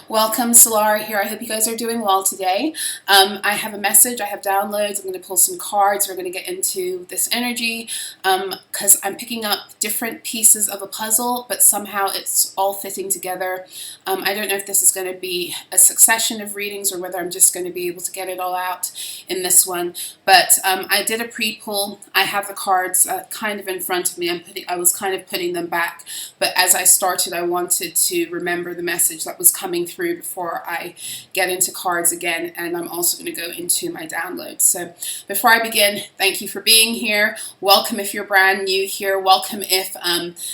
Welcome, Solarah here. I hope you guys are doing well today. I have a message, I have downloads, I'm going to pull some cards, we're going to get into this energy because I'm picking up different pieces of a puzzle, but somehow it's all fitting together. I don't know if this is going to be a succession of readings or whether I'm just going to be able to get it all out in this one, but I did a pre-pull. I have the cards kind of in front of me. I was kind of putting them back, but as I started I wanted to remember the message that was coming through before I get into cards again, and I'm also going to go into my downloads. So before I begin, thank you for being here. Welcome if you're brand new here. Welcome if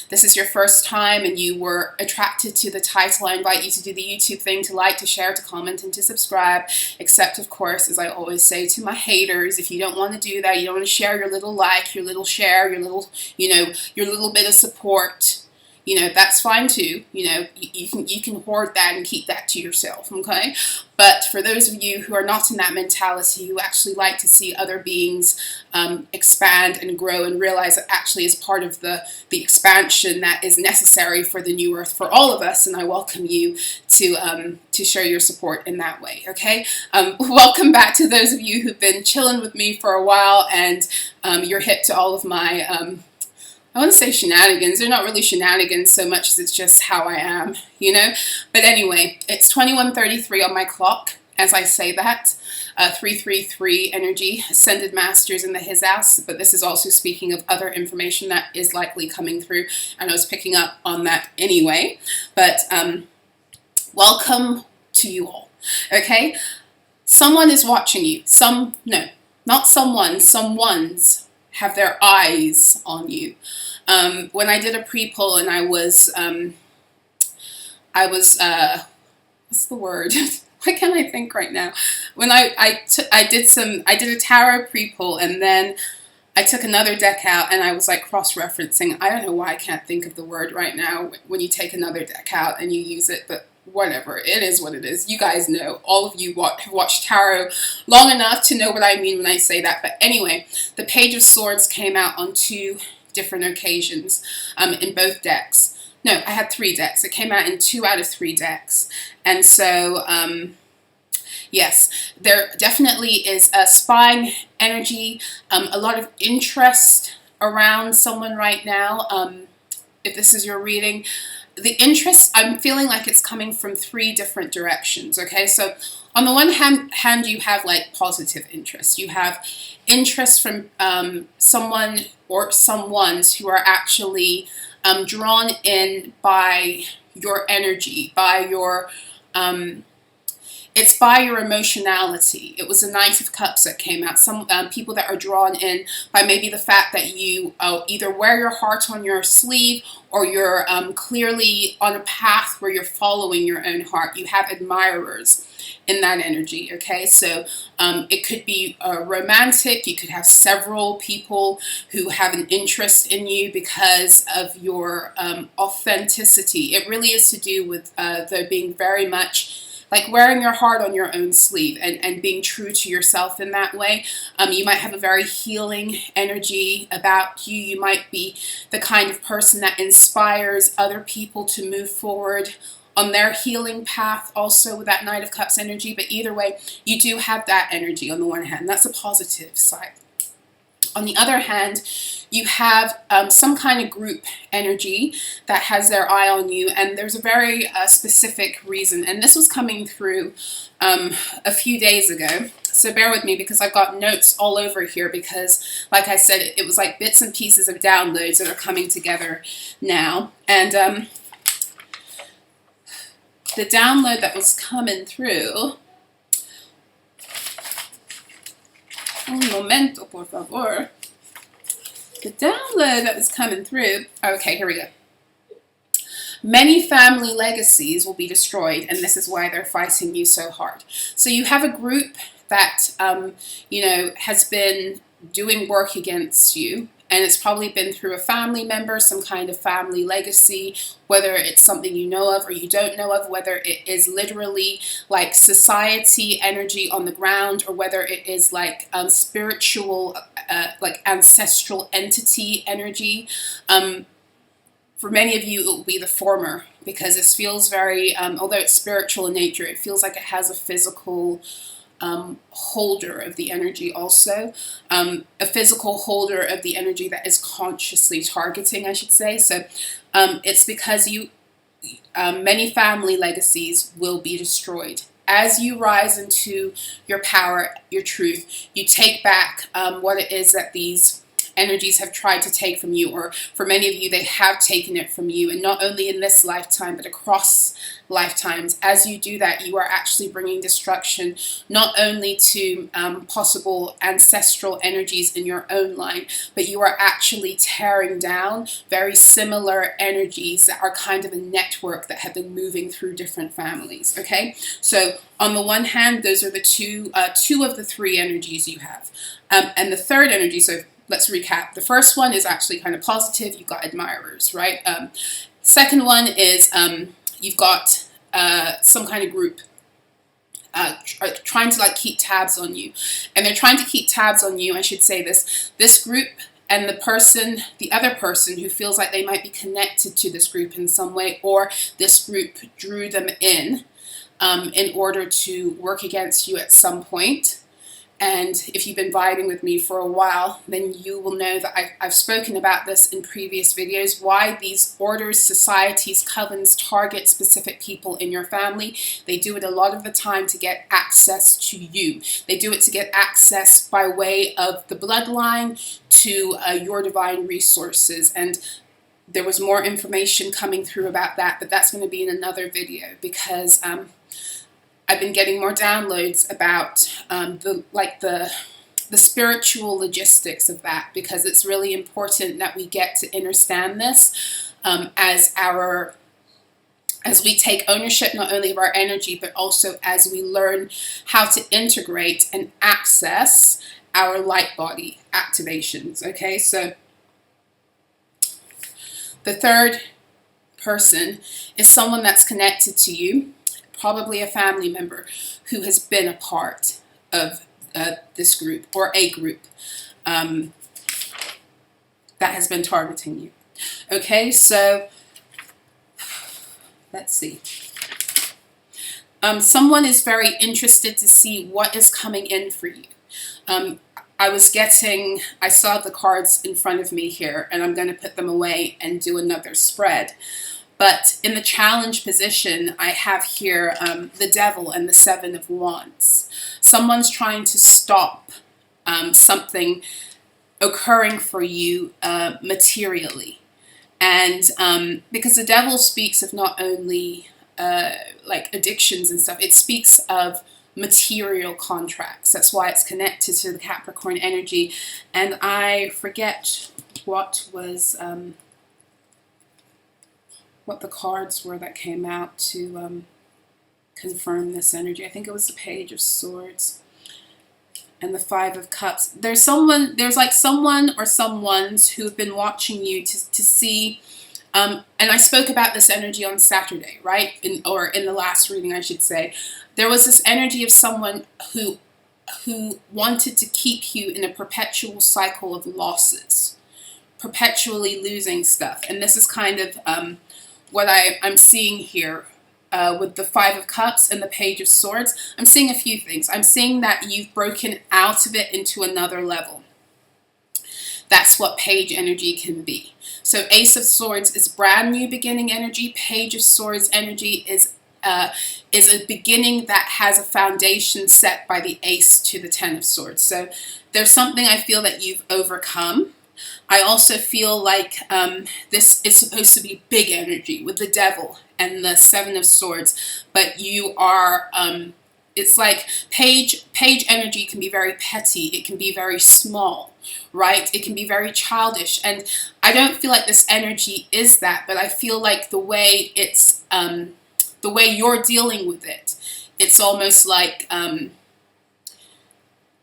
this is your first time and you were attracted to the title. I invite you to do the YouTube thing, to like, to share, to comment, and to subscribe, except of course, as I always say to my haters, if you don't want to do that, you don't want to share your little like, your little share, your little, your little bit of support, that's fine too. You can hoard that and keep that to yourself, okay? But for those of you who are not in that mentality, who actually like to see other beings expand and grow and realize that actually is part of the expansion that is necessary for the new earth for all of us, and I welcome you to show your support in that way, okay? Welcome back to those of you who've been chilling with me for a while and you're hip to all of my I want to say shenanigans. They're not really shenanigans so much as it's just how I am, But anyway, it's 21:33 on my clock as I say that. 333 energy, Ascended Masters in the His House, but this is also speaking of other information that is likely coming through, and I was picking up on that anyway. But welcome to you all, okay? Someone is watching you. Not someone, someone's have their eyes on you. When I did a pre-pull and I was what's the word? Why can't I think right now? When I did a tarot pre-pull, and then I took another deck out and I was like cross-referencing. I don't know why I can't think of the word right now when you take another deck out and you use it, but whatever, it is what it is. You guys know, all of you have watched tarot long enough to know what I mean when I say that. But anyway, the Page of Swords came out on 2 different occasions in both decks. No, I had 3 decks. It came out in 2 out of 3 decks. And so, yes, there definitely is a spying energy, a lot of interest around someone right now. If this is your reading, the interest, I'm feeling like it's coming from 3 different directions, okay? So on the one hand, you have like positive interest. You have interest from someone or someones who are actually drawn in by your energy, by your, it's by your emotionality. It was the Knight of Cups that came out. Some people that are drawn in by maybe the fact that you either wear your heart on your sleeve, or you're clearly on a path where you're following your own heart. You have admirers in that energy, okay? So it could be romantic. You could have several people who have an interest in you because of your authenticity. It really is to do with there being very much like wearing your heart on your own sleeve and being true to yourself in that way. You might have a very healing energy about you. You might be the kind of person that inspires other people to move forward on their healing path, also with that Knight of Cups energy. But either way, you do have that energy on the one hand. That's a positive side. On the other hand, you have some kind of group energy that has their eye on you, and there's a very specific reason. And this was coming through a few days ago. So bear with me because I've got notes all over here because, like I said, it was like bits and pieces of downloads that are coming together now. And the download that was coming through... Un momento, por favor. The download that was coming through. Okay, here we go. Many family legacies will be destroyed, and this is why they're fighting you so hard. So you have a group that, has been doing work against you, and it's probably been through a family member, some kind of family legacy, whether it's something you know of or you don't know of, whether it is literally like society energy on the ground, or whether it is like spiritual, like ancestral entity energy. for many of you, it will be the former, because this feels very, although it's spiritual in nature, it feels like it has a physical holder of the energy also. A physical holder of the energy that is consciously targeting, I should say. So it's because many family legacies will be destroyed. As you rise into your power, your truth, you take back what it is that these energies have tried to take from you, or for many of you, they have taken it from you, and not only in this lifetime, but across lifetimes. As you do that, you are actually bringing destruction, not only to possible ancestral energies in your own line, but you are actually tearing down very similar energies that are kind of a network that have been moving through different families, okay? So on the one hand, those are the two of the three energies you have. And the third energy, so let's recap. The first one is actually kind of positive. You've got admirers, right? Second one is you've got some kind of group trying to like keep tabs on you. And they're trying to keep tabs on you, I should say this group and the other person who feels like they might be connected to this group in some way, or this group drew them in order to work against you at some point. And if you've been vibing with me for a while, then you will know that I've spoken about this in previous videos, why these orders, societies, covens target specific people in your family. They do it a lot of the time to get access to you. They do it to get access by way of the bloodline to your divine resources. And there was more information coming through about that, but that's going to be in another video, because I've been getting more downloads about the spiritual logistics of that, because it's really important that we get to understand this as we take ownership not only of our energy, but also as we learn how to integrate and access our light body activations. Okay, so the third person is someone that's connected to you, probably a family member who has been a part of this group, or a group that has been targeting you. Okay, so let's see. Someone is very interested to see what is coming in for you. I saw the cards in front of me here, and I'm going to put them away and do another spread. But in the challenge position, I have here the Devil and the Seven of Wands. Someone's trying to stop something occurring for you materially. And because the Devil speaks of not only like addictions and stuff, it speaks of material contracts. That's why it's connected to the Capricorn energy. And I forget what was... what the cards were that came out to confirm this energy. I think it was the Page of Swords and the Five of Cups. There's like someone or someones who have been watching you to see, and I spoke about this energy on Saturday, right? In the last reading, I should say. There was this energy of someone who wanted to keep you in a perpetual cycle of losses, perpetually losing stuff. And this is kind of what I'm seeing here with the Five of Cups and the Page of Swords. I'm seeing a few things. I'm seeing that you've broken out of it into another level. That's what Page energy can be. So Ace of Swords is brand new beginning energy. Page of Swords energy is a beginning that has a foundation set by the Ace to the Ten of Swords. So there's something I feel that you've overcome. I also feel like this is supposed to be big energy with the Devil and the Seven of Swords, but you are, it's like page energy can be very petty, it can be very small, right? It can be very childish, and I don't feel like this energy is that, but I feel like the way it's, the way you're dealing with it, it's almost like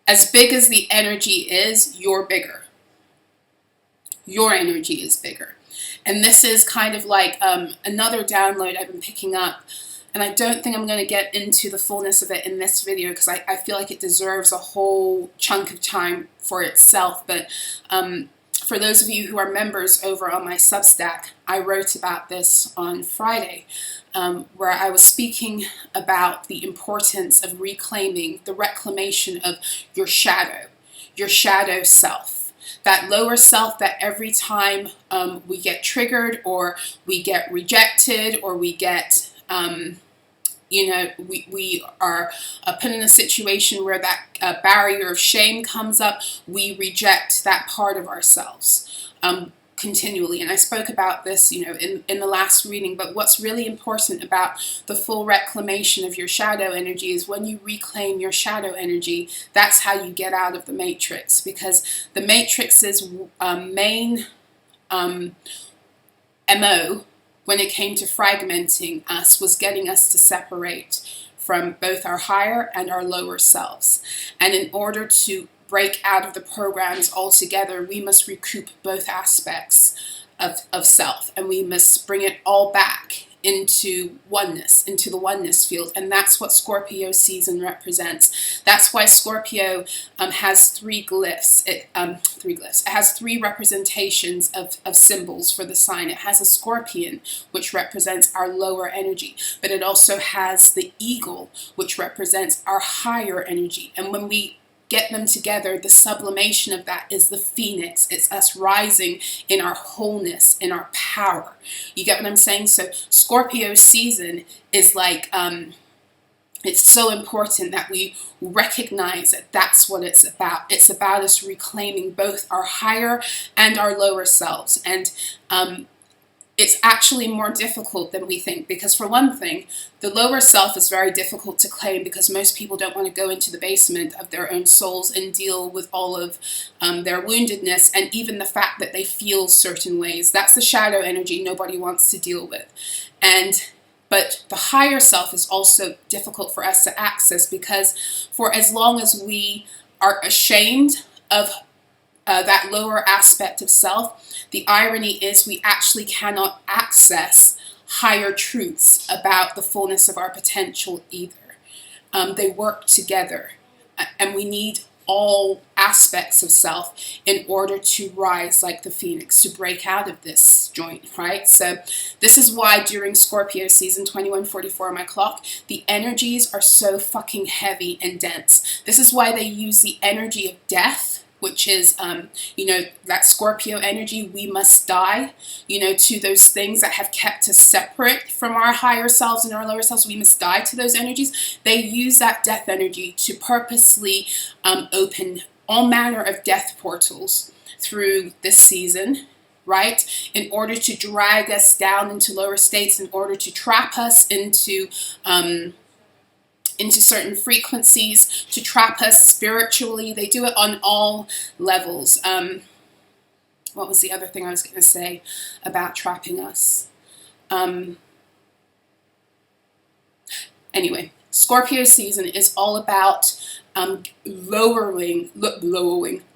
as big as the energy is, you're bigger. Your energy is bigger. And this is kind of like another download I've been picking up. And I don't think I'm going to get into the fullness of it in this video, because I feel like it deserves a whole chunk of time for itself. But for those of you who are members over on my Substack, I wrote about this on Friday, where I was speaking about the importance of reclaiming the reclamation of your shadow self. That lower self that every time we get triggered or we get rejected or we get, we are put in a situation where that barrier of shame comes up, we reject that part of ourselves continually. And I spoke about this, in the last reading, but what's really important about the full reclamation of your shadow energy is when you reclaim your shadow energy, that's how you get out of the matrix, because the matrix's main MO when it came to fragmenting us was getting us to separate from both our higher and our lower selves. And in order to break out of the programs altogether, we must recoup both aspects of self, and we must bring it all back into oneness, into the oneness field. And that's what Scorpio season represents. That's why Scorpio has three glyphs. It has three representations of symbols for the sign. It has a scorpion, which represents our lower energy, but it also has the eagle, which represents our higher energy. And when we get them together, the sublimation of that is the phoenix. It's us rising in our wholeness, in our power. You get what I'm saying? So Scorpio season is like, it's so important that we recognize that that's what it's about. It's about us reclaiming both our higher and our lower selves. And it's actually more difficult than we think, because for one thing, the lower self is very difficult to claim because most people don't want to go into the basement of their own souls and deal with all of their woundedness and even the fact that they feel certain ways. That's the shadow energy nobody wants to deal with. But the higher self is also difficult for us to access, because for as long as we are ashamed of that lower aspect of self, the irony is we actually cannot access higher truths about the fullness of our potential either. They work together, and we need all aspects of self in order to rise like the phoenix, to break out of this joint, right? So this is why during Scorpio season 2144 on my clock, the energies are so fucking heavy and dense. This is why they use the energy of death, which is, that Scorpio energy, we must die, to those things that have kept us separate from our higher selves and our lower selves. We must die to those energies. They use that death energy to purposely open all manner of death portals through this season, right? In order to drag us down into lower states, in order to trap us into certain frequencies, to trap us spiritually. They do it on all levels. What was the other thing I was going to say about trapping us? Anyway, Scorpio season is all about lowering the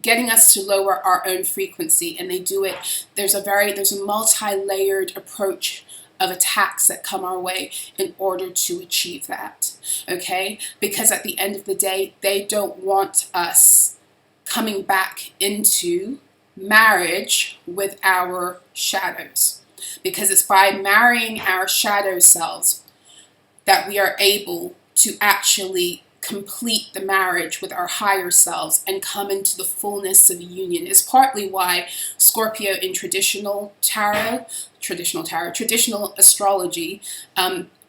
getting us to lower our own frequency, and they do it. There's a multi-layered approach of attacks that come our way in order to achieve that, okay? Because at the end of the day, they don't want us coming back into marriage with our shadows. Because it's by marrying our shadow selves that we are able to actually complete the marriage with our higher selves and come into the fullness of union. Is partly why Scorpio in traditional astrology,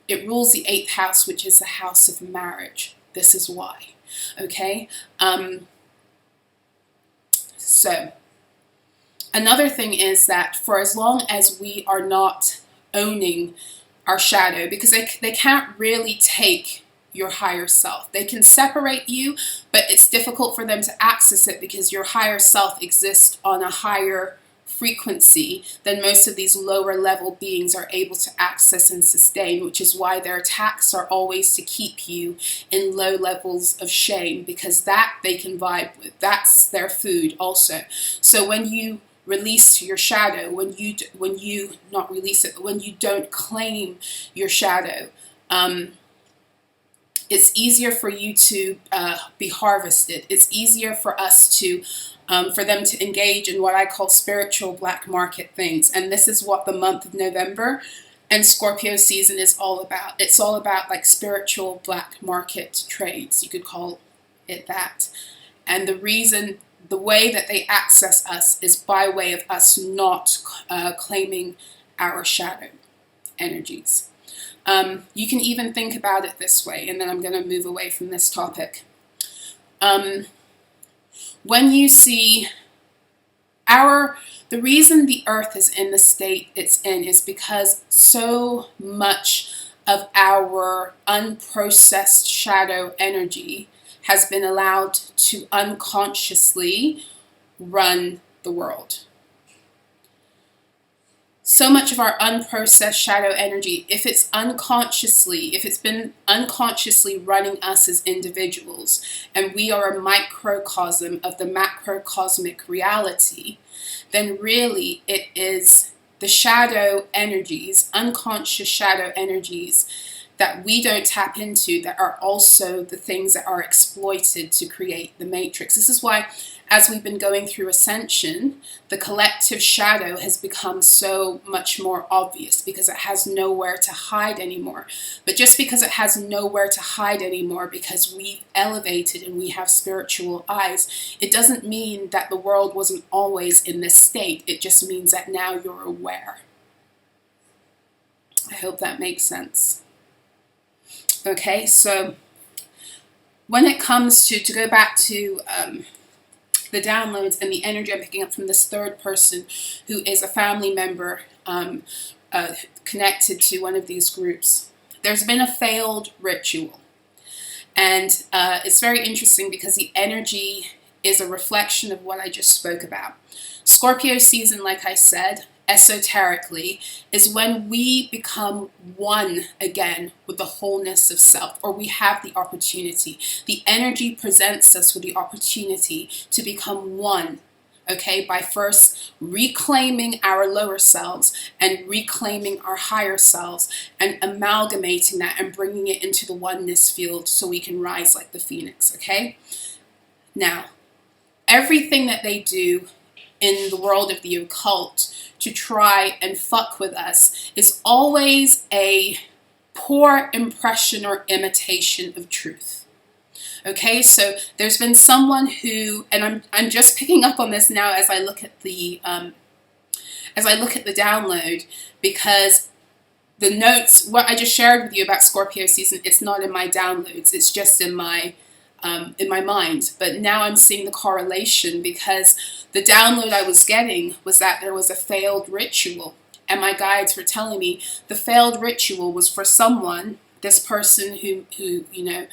it rules the 8th house, which is the house of marriage. This is why, okay? So another thing is that for as long as we are not owning our shadow, because they can't really take your higher self. They can separate you, but it's difficult for them to access it because your higher self exists on a higher frequency than most of these lower level beings are able to access and sustain, which is why their attacks are always to keep you in low levels of shame, because that they can vibe with. That's their food also. So when you release your shadow, when you not release it, but when you don't claim your shadow, It's easier for you to be harvested. It's easier for us to, for them to engage in what I call spiritual black market things. And this is what the month of November and Scorpio season is all about. It's all about like spiritual black market trades. You could call it that. And the way that they access us is by way of us not claiming our shadow energies. You can even think about it this way, and then I'm going to move away from this topic. When you see the reason the earth is in the state it's in is because so much of our unprocessed shadow energy has been allowed to unconsciously run the world. So much of our unprocessed shadow energy, if it's been unconsciously running us as individuals, and we are a microcosm of the macrocosmic reality, then really it is the shadow energies, unconscious shadow energies that we don't tap into that are also the things that are exploited to create the matrix. This is why, as we've been going through ascension, the collective shadow has become so much more obvious because it has nowhere to hide anymore. But just because it has nowhere to hide anymore, because we've elevated and we have spiritual eyes, it doesn't mean that the world wasn't always in this state. It just means that now you're aware. I hope that makes sense. Okay, so when it comes to go back to the downloads and the energy I'm picking up from this third person who is a family member connected to one of these groups, there's been a failed ritual. And it's very interesting because the energy is a reflection of what I just spoke about. Scorpio season, like I said, esoterically, is when we become one again with the wholeness of self, or we have the opportunity. The energy presents us with the opportunity to become one, okay, by first reclaiming our lower selves and reclaiming our higher selves and amalgamating that and bringing it into the oneness field so we can rise like the phoenix, okay? Now, everything that they do in the world of the occult to try and fuck with us is always a poor impression or imitation of truth. Okay, so there's been someone who, and I'm just picking up on this now as I look at the download, because the notes, what I just shared with you about Scorpio season, it's not in my downloads, it's just in my mind. But now I'm seeing the correlation, because the download I was getting was that there was a failed ritual. And my guides were telling me the failed ritual was for someone, this person who you know,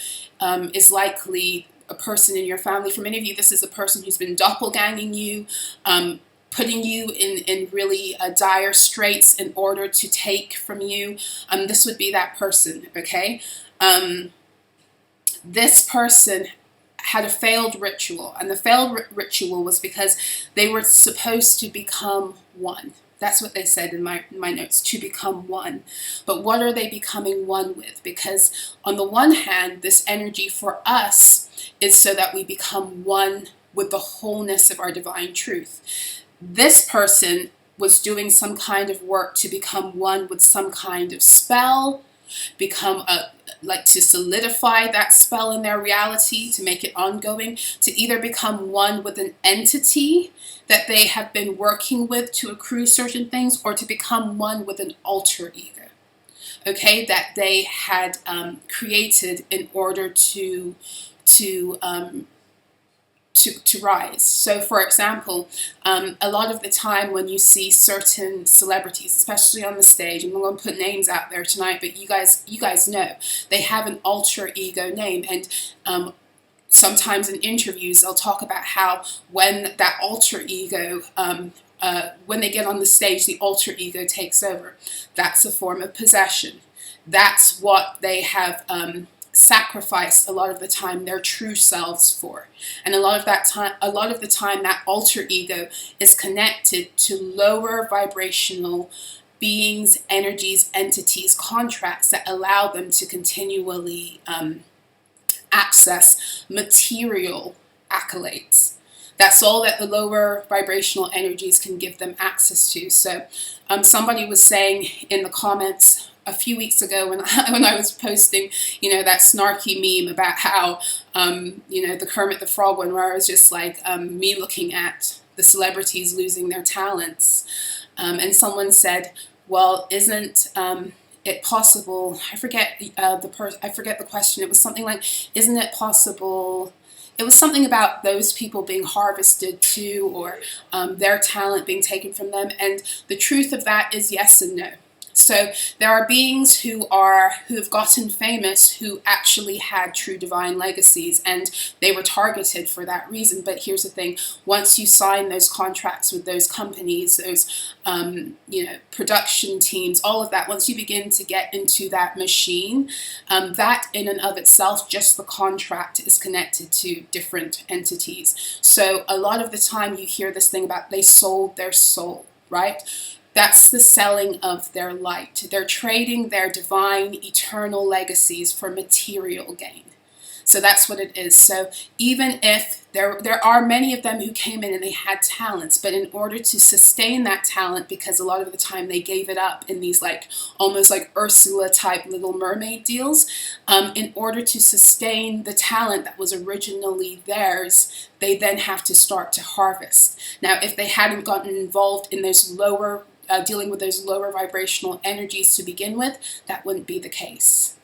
is likely a person in your family. For many of you, this is a person who's been doppelganging you, putting you in really dire straits in order to take from you. This would be that person, okay? This person had a failed ritual, and the failed ritual was because they were supposed to become one. That's what they said in my notes, to become one. But what are they becoming one with? Because on the one hand, this energy for us is so that we become one with the wholeness of our divine truth. This person was doing some kind of work to become one with some kind of spell, like to solidify that spell in their reality, to make it ongoing, to either become one with an entity that they have been working with to accrue certain things, or to become one with an alter ego, okay, that they had created in order to rise. So, for example, a lot of the time when you see certain celebrities, especially on the stage, I'm not going to put names out there tonight, but you guys know, they have an alter ego name, and sometimes in interviews they'll talk about how when that alter ego, when they get on the stage, the alter ego takes over. That's a form of possession. That's what they have sacrificed a lot of the time their true selves for. And a lot of the time that alter ego is connected to lower vibrational beings, energies, entities, contracts that allow them to continually access material accolades. That's all that the lower vibrational energies can give them access to. So somebody was saying in the comments a few weeks ago when I was posting, that snarky meme about how, the Kermit the Frog one, where I was just like me looking at the celebrities losing their talents. And someone said, well, isn't it possible, I forget the question, it was something like, isn't it possible, it was something about those people being harvested too, or their talent being taken from them. And the truth of that is yes and no. So there are beings who have gotten famous who actually had true divine legacies, and they were targeted for that reason. But here's the thing: once you sign those contracts with those companies, those production teams, all of that, once you begin to get into that machine, that in and of itself, just the contract is connected to different entities. So a lot of the time you hear this thing about they sold their soul, right? That's the selling of their light. They're trading their divine, eternal legacies for material gain. So that's what it is. So even if there are many of them who came in and they had talents, but in order to sustain that talent, because a lot of the time they gave it up in these almost like Ursula type Little Mermaid deals, in order to sustain the talent that was originally theirs, they then have to start to harvest. Now, if they hadn't gotten involved in those lower dealing with those lower vibrational energies to begin with, that wouldn't be the case.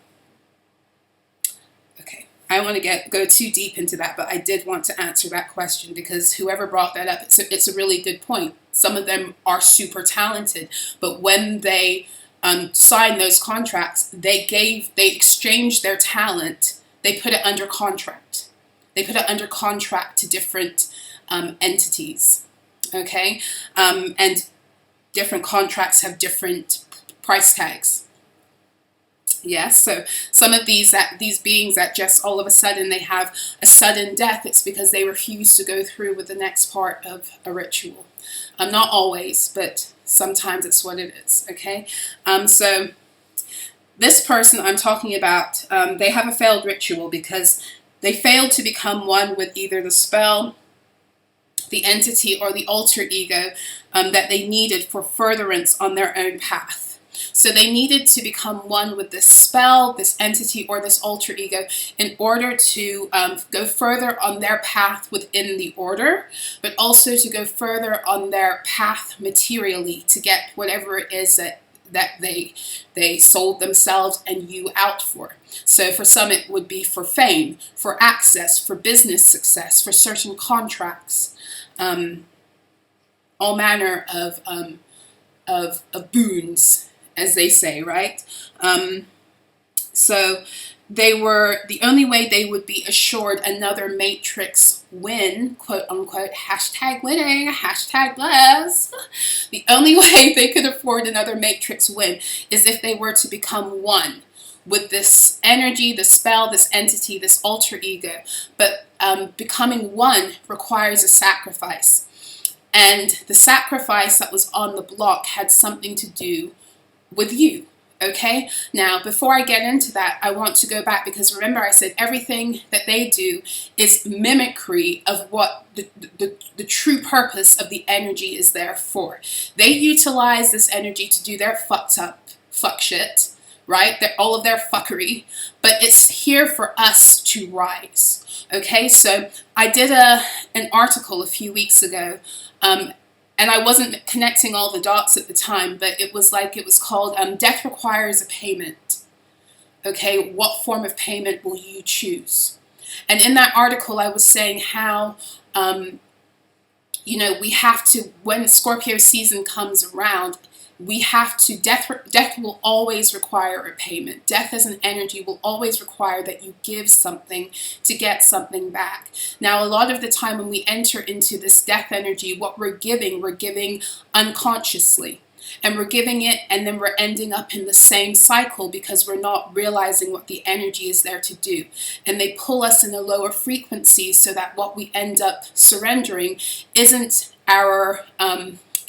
Okay, I don't want to go too deep into that, but I did want to answer that question because whoever brought that up, it's a really good point. Some of them are super talented, but when they signed those contracts, they exchanged their talent, they put it under contract. They put it under contract to different entities, okay? And different contracts have different price tags. Yes, so some of these beings that just all of a sudden they have a sudden death, it's because they refuse to go through with the next part of a ritual. Not always, but sometimes it's what it is, okay? So this person I'm talking about, they have a failed ritual because they failed to become one with either the spell, the entity, or the alter ego that they needed for furtherance on their own path. So they needed to become one with this spell, this entity, or this alter ego in order to go further on their path within the order, but also to go further on their path materially to get whatever it is that they sold themselves and you out for. So for some it would be for fame, for access, for business success, for certain contracts, all manner of boons, as they say, right? So the only way they would be assured another matrix win, quote unquote, hashtag winning, hashtag bless. The only way they could afford another matrix win is if they were to become one with this energy, this spell, this entity, this alter ego. But becoming one requires a sacrifice. And the sacrifice that was on the block had something to do with you. Okay, now before I get into that, I want to go back because remember I said everything that they do is mimicry of what the true purpose of the energy is there for. They utilize this energy to do their fuck shit, right? All of their fuckery, but it's here for us to rise. Okay, so I did an article a few weeks ago, and I wasn't connecting all the dots at the time, but it was called Death Requires a Payment. Okay, what form of payment will you choose? And in that article, I was saying how, we have to, when Scorpio season comes around, we have to, death will always require a payment. Death as an energy will always require that you give something to get something back. Now, a lot of the time when we enter into this death energy, what we're giving unconsciously. And we're giving it, and then we're ending up in the same cycle because we're not realizing what the energy is there to do. And they pull us in a lower frequency so that what we end up surrendering isn't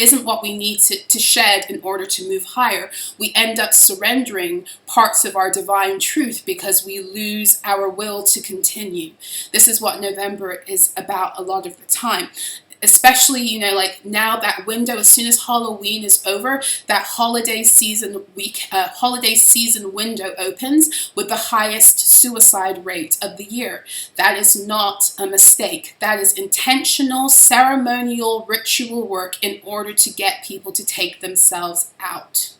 isn't what we need to shed in order to move higher. We end up surrendering parts of our divine truth because we lose our will to continue. This is what November is about a lot of the time. Especially, you know, like now that window, as soon as Halloween is over, that holiday season window opens with the highest suicide rate of the year. That is not a mistake. That is intentional, ceremonial, ritual work in order to get people to take themselves out.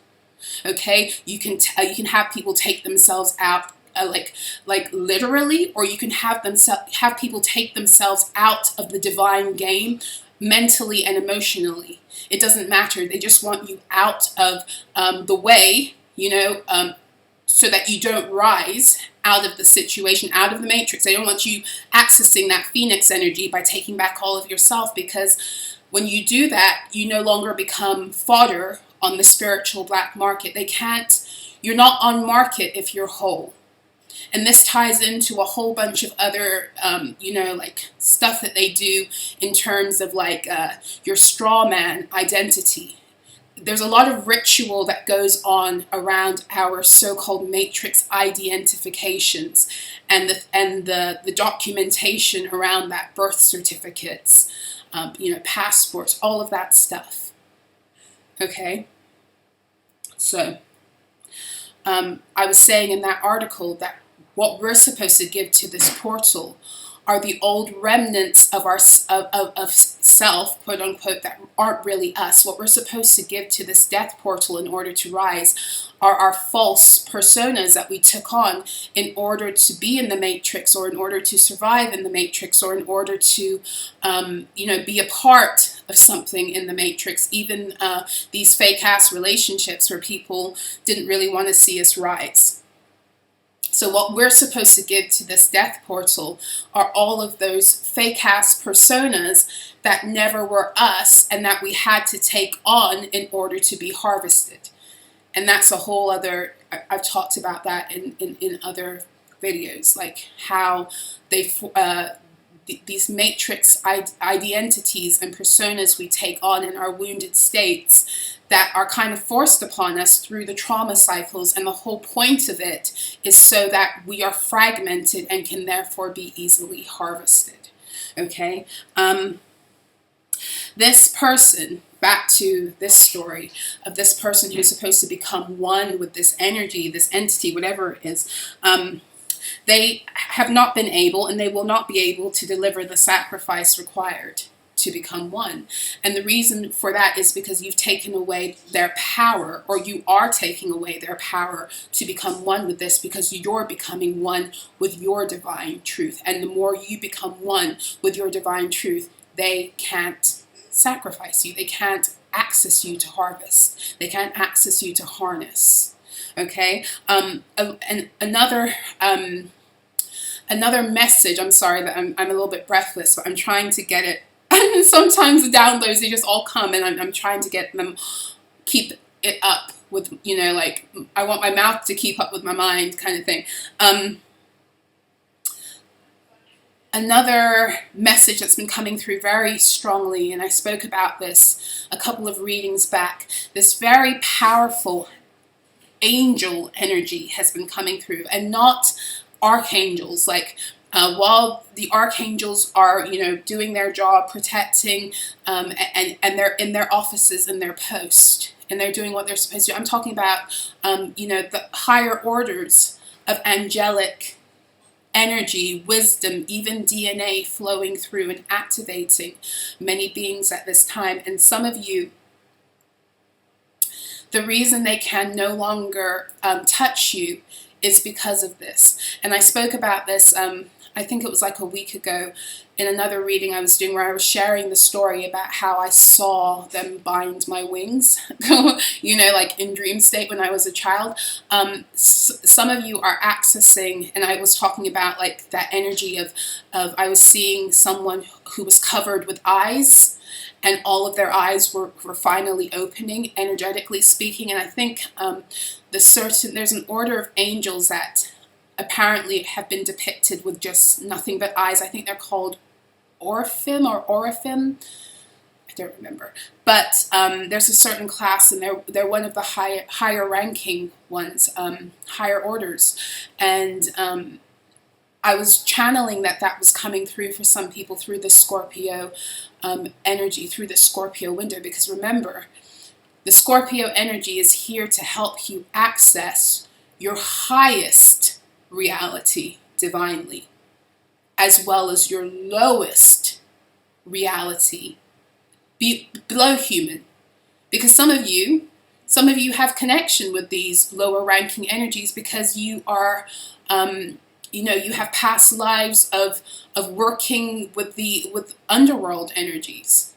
Okay, you can have people take themselves out. Like literally, or you can have people take themselves out of the divine game mentally and emotionally. It doesn't matter. They just want you out of the way, you know, so that you don't rise out of the situation, out of the matrix. They don't want you accessing that phoenix energy by taking back all of yourself, because when you do that, you no longer become fodder on the spiritual black market. You're not on market if you're whole. And this ties into a whole bunch of other, you know, like stuff that they do in terms of like your straw man identity. There's a lot of ritual that goes on around our so-called matrix identifications and the documentation around that, birth certificates, you know, passports, all of that stuff. Okay, so I was saying in that article that what we're supposed to give to this portal are the old remnants of our of self, quote unquote, that aren't really us. What we're supposed to give to this death portal in order to rise are our false personas that we took on in order to be in the matrix, or in order to survive in the matrix, or in order to, you know, be a part of something in the matrix. Even these fake ass relationships where people didn't really want to see us rise. So what we're supposed to give to this death portal are all of those fake ass personas that never were us and that we had to take on in order to be harvested. And that's a whole other, I've talked about that in other videos, like how these matrix identities and personas we take on in our wounded states that are kind of forced upon us through the trauma cycles, and the whole point of it is so that we are fragmented and can therefore be easily harvested. Okay, this person, back to this story of this person who's supposed to become one with this energy, this entity, whatever it is, they have not been able, and they will not be able to deliver the sacrifice required to become one. And the reason for that is because you've taken away their power, or you are taking away their power to become one with this, because you're becoming one with your divine truth. And the more you become one with your divine truth, they can't sacrifice you. They can't access you to harvest. They can't access you to harness. Okay? And another message, I'm sorry that I'm a little bit breathless, but I'm trying to get it. And sometimes the downloads, they just all come, and I'm trying to get them, keep it up with, you know, like, I want my mouth to keep up with my mind kind of thing. Another message that's been coming through very strongly, and I spoke about this a couple of readings back, this very powerful angel energy has been coming through, and not archangels. Like, while the archangels are, you know, doing their job, protecting, and they're in their offices and their post, and they're doing what they're supposed to do. I'm talking about, you know, the higher orders of angelic energy, wisdom, even DNA flowing through and activating many beings at this time. And some of you, the reason they can no longer touch you is because of this. And I spoke about this, I think it was like a week ago, in another reading I was doing, where I was sharing the story about how I saw them bind my wings, you know, like in dream state when I was a child. Some of you are accessing, and I was talking about like that energy of I was seeing someone who was covered with eyes, and all of their eyes were finally opening, energetically speaking. And I think there's an order of angels that apparently have been depicted with just nothing but eyes. I think they're called Orphim or Oraphim. I don't remember. But there's a certain class, and they're one of the higher ranking ones, higher orders. And I was channeling that was coming through for some people through the Scorpio energy, through the Scorpio window. Because remember, the Scorpio energy is here to help you access your highest reality divinely, as well as your lowest reality below human. Because some of you have connection with these lower ranking energies because you are you have past lives of working with underworld energies.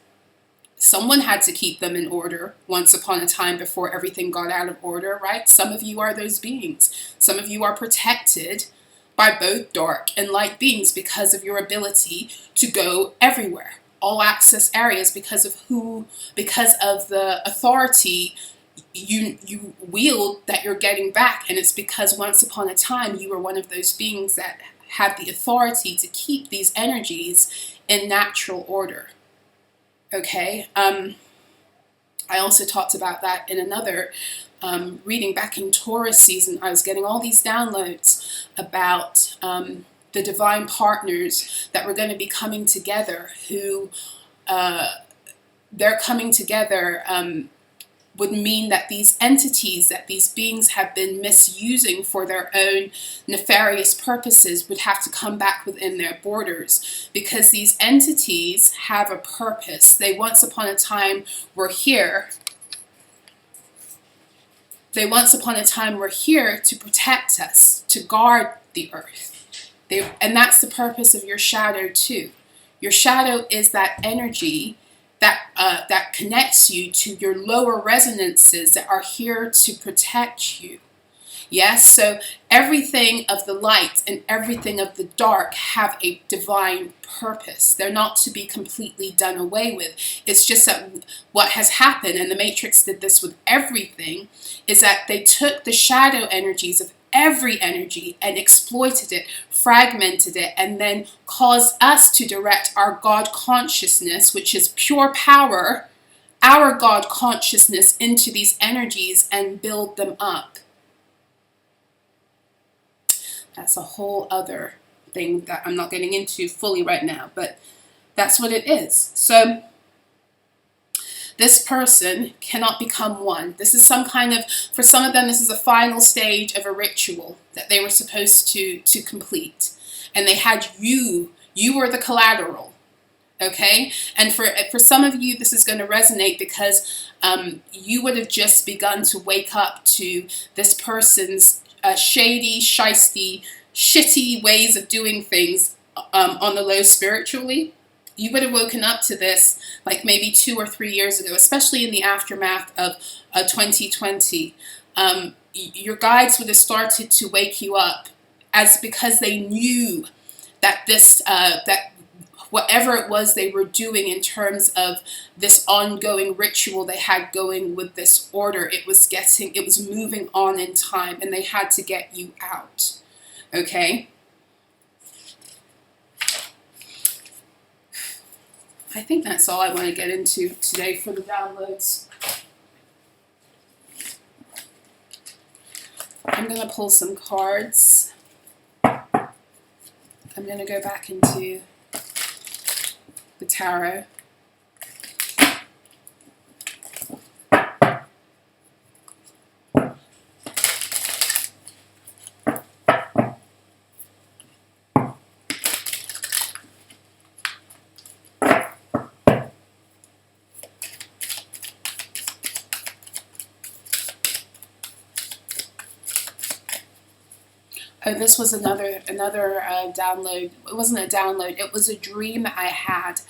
Someone had to keep them in order once upon a time before everything got out of order, right? Some of you are those beings. Some of you are protected by both dark and light beings because of your ability to go everywhere, all access areas, because of the authority you wield that you're getting back. And it's because once upon a time you were one of those beings that had the authority to keep these energies in natural order. Okay, I also talked about that in another reading back in Taurus season. I was getting all these downloads about the divine partners that were going to be coming together, who they're coming together would mean that these entities that these beings have been misusing for their own nefarious purposes would have to come back within their borders, because these entities have a purpose. They once upon a time were here. To protect us, to guard the earth. And that's the purpose of your shadow too. Your shadow is that energy that connects you to your lower resonances that are here to protect you. Yes, so everything of the light and everything of the dark have a divine purpose. They're not to be completely done away with. It's just that what has happened, and the Matrix did this with everything, is that they took the shadow energies of every energy and exploited it, fragmented it, and then caused us to direct our God consciousness, which is pure power, our God consciousness, into these energies and build them up. That's a whole other thing that I'm not getting into fully right now, but that's what it is. So this person cannot become one. This is some kind of, for some of them, this is a final stage of a ritual that they were supposed to complete. And they had you were the collateral, okay? And for some of you, this is going to resonate because you would have just begun to wake up to this person's shady, shisty, shitty ways of doing things on the low spiritually. You would have woken up to this like maybe 2 or 3 years ago, especially in the aftermath of 2020. Your guides would have started to wake you up because they knew that that whatever it was they were doing in terms of this ongoing ritual they had going with this order, it was moving on in time, and they had to get you out. Okay? I think that's all I want to get into today for the downloads. I'm going to pull some cards. I'm going to go back into the tarot. Oh, this was another download. It wasn't a download. It was a dream I had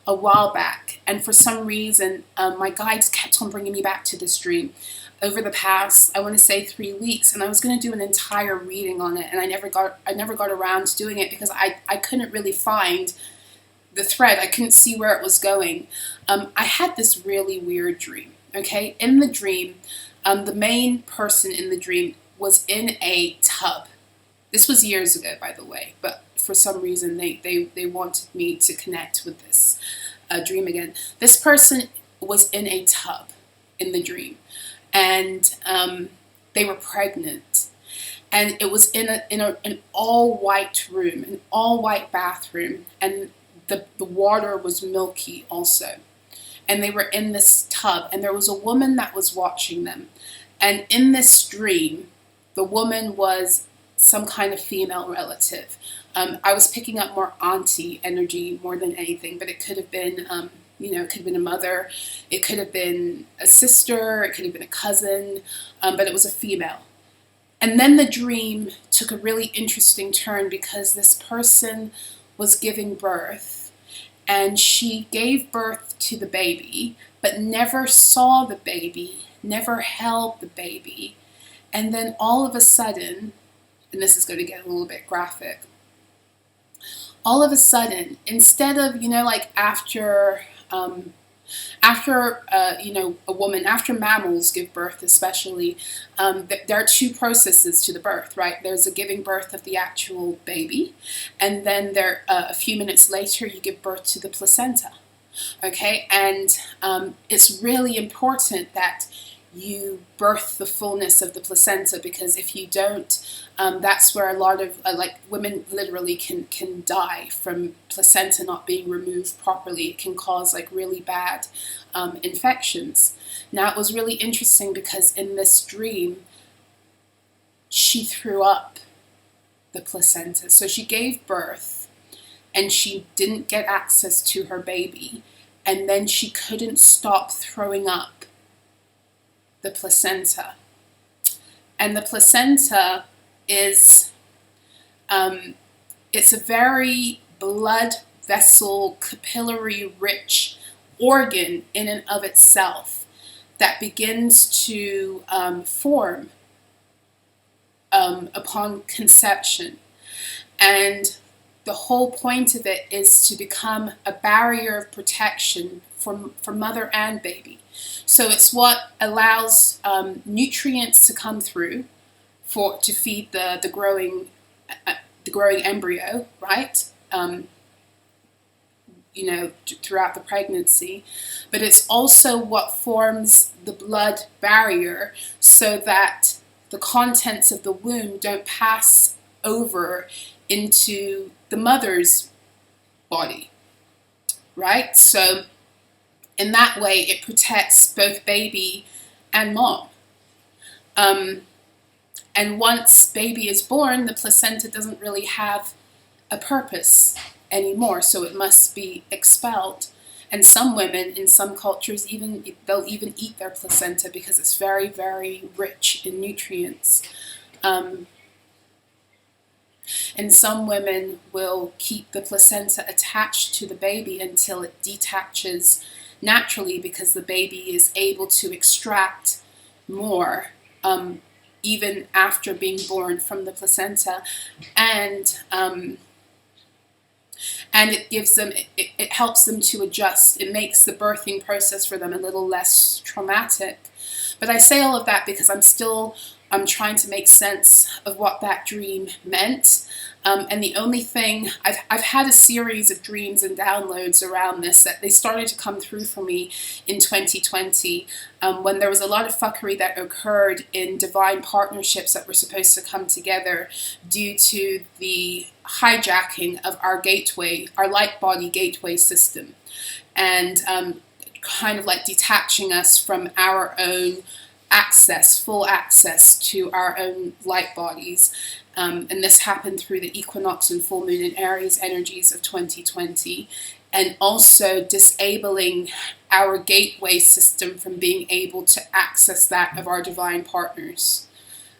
a while back. And for some reason, my guides kept on bringing me back to this dream over the past, I want to say 3 weeks. And I was going to do an entire reading on it. And I never got around to doing it because I couldn't really find the thread. I couldn't see where it was going. I had this really weird dream. Okay. In the dream, the main person in the dream was in a tub. This was years ago, by the way, but for some reason they wanted me to connect with this. dream again. This person was in a tub in the dream, and they were pregnant, and it was in an all white room, an all white bathroom, and the water was milky also. And they were in this tub, and there was a woman that was watching them. And in this dream, the woman was some kind of female relative. I was picking up more auntie energy more than anything, but it could have been, it could have been a mother, it could have been a sister, it could have been a cousin, but it was a female. And then the dream took a really interesting turn because this person was giving birth. And she gave birth to the baby, but never saw the baby, never held the baby. And then all of a sudden, and this is going to get a little bit graphic, all of a sudden, instead of, like after a woman, after mammals give birth especially, there are two processes to the birth, right? There's a giving birth of the actual baby, and then a few minutes later you give birth to the placenta, okay? And it's really important that you birth the fullness of the placenta, because if you don't, that's where a lot of women literally can die from placenta not being removed properly. It can cause really bad infections. Now, it was really interesting because in this dream she threw up the placenta. So she gave birth and she didn't get access to her baby, and then she couldn't stop throwing up the placenta. And the placenta is it's a very blood vessel, capillary rich organ in and of itself that begins to form upon conception. And the whole point of it is to become a barrier of protection for mother and baby. So it's what allows nutrients to come through to feed the growing embryo, right? Throughout the pregnancy. But it's also what forms the blood barrier so that the contents of the womb don't pass over into the mother's body, right? So in that way, it protects both baby and mom. And once baby is born, the placenta doesn't really have a purpose anymore, so it must be expelled. And some women in some cultures they'll even eat their placenta because it's very, very rich in nutrients. And some women will keep the placenta attached to the baby until it detaches naturally, because the baby is able to extract more even after being born from the placenta, and it gives them, it helps them to adjust. It makes the birthing process for them a little less traumatic. But I say all of that because I'm trying to make sense of what that dream meant. And the only thing, I've had a series of dreams and downloads around this that they started to come through for me in 2020, when there was a lot of fuckery that occurred in divine partnerships that were supposed to come together due to the hijacking of our gateway, our light body gateway system, and kind of detaching us from our own full access to our own light bodies. And this happened through the equinox and full moon in Aries energies of 2020, and also disabling our gateway system from being able to access that of our divine partners.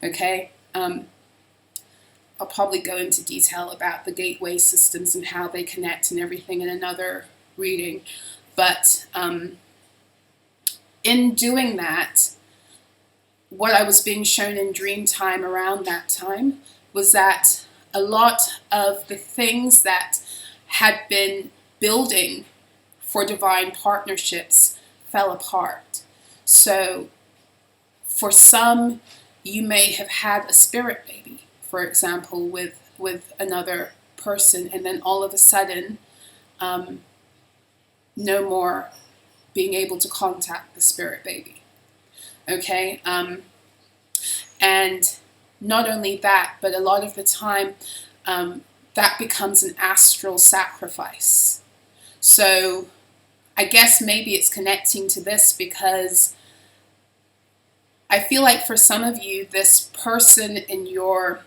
Okay? I'll probably go into detail about the gateway systems and how they connect and everything in another reading. But in doing that, what I was being shown in dream time around that time was that a lot of the things that had been building for divine partnerships fell apart. So for some, you may have had a spirit baby, for example, with another person, and then all of a sudden no more being able to contact the spirit baby. Okay? And not only that, but a lot of the time, that becomes an astral sacrifice. So I guess maybe it's connecting to this, because I feel like for some of you, this person in your,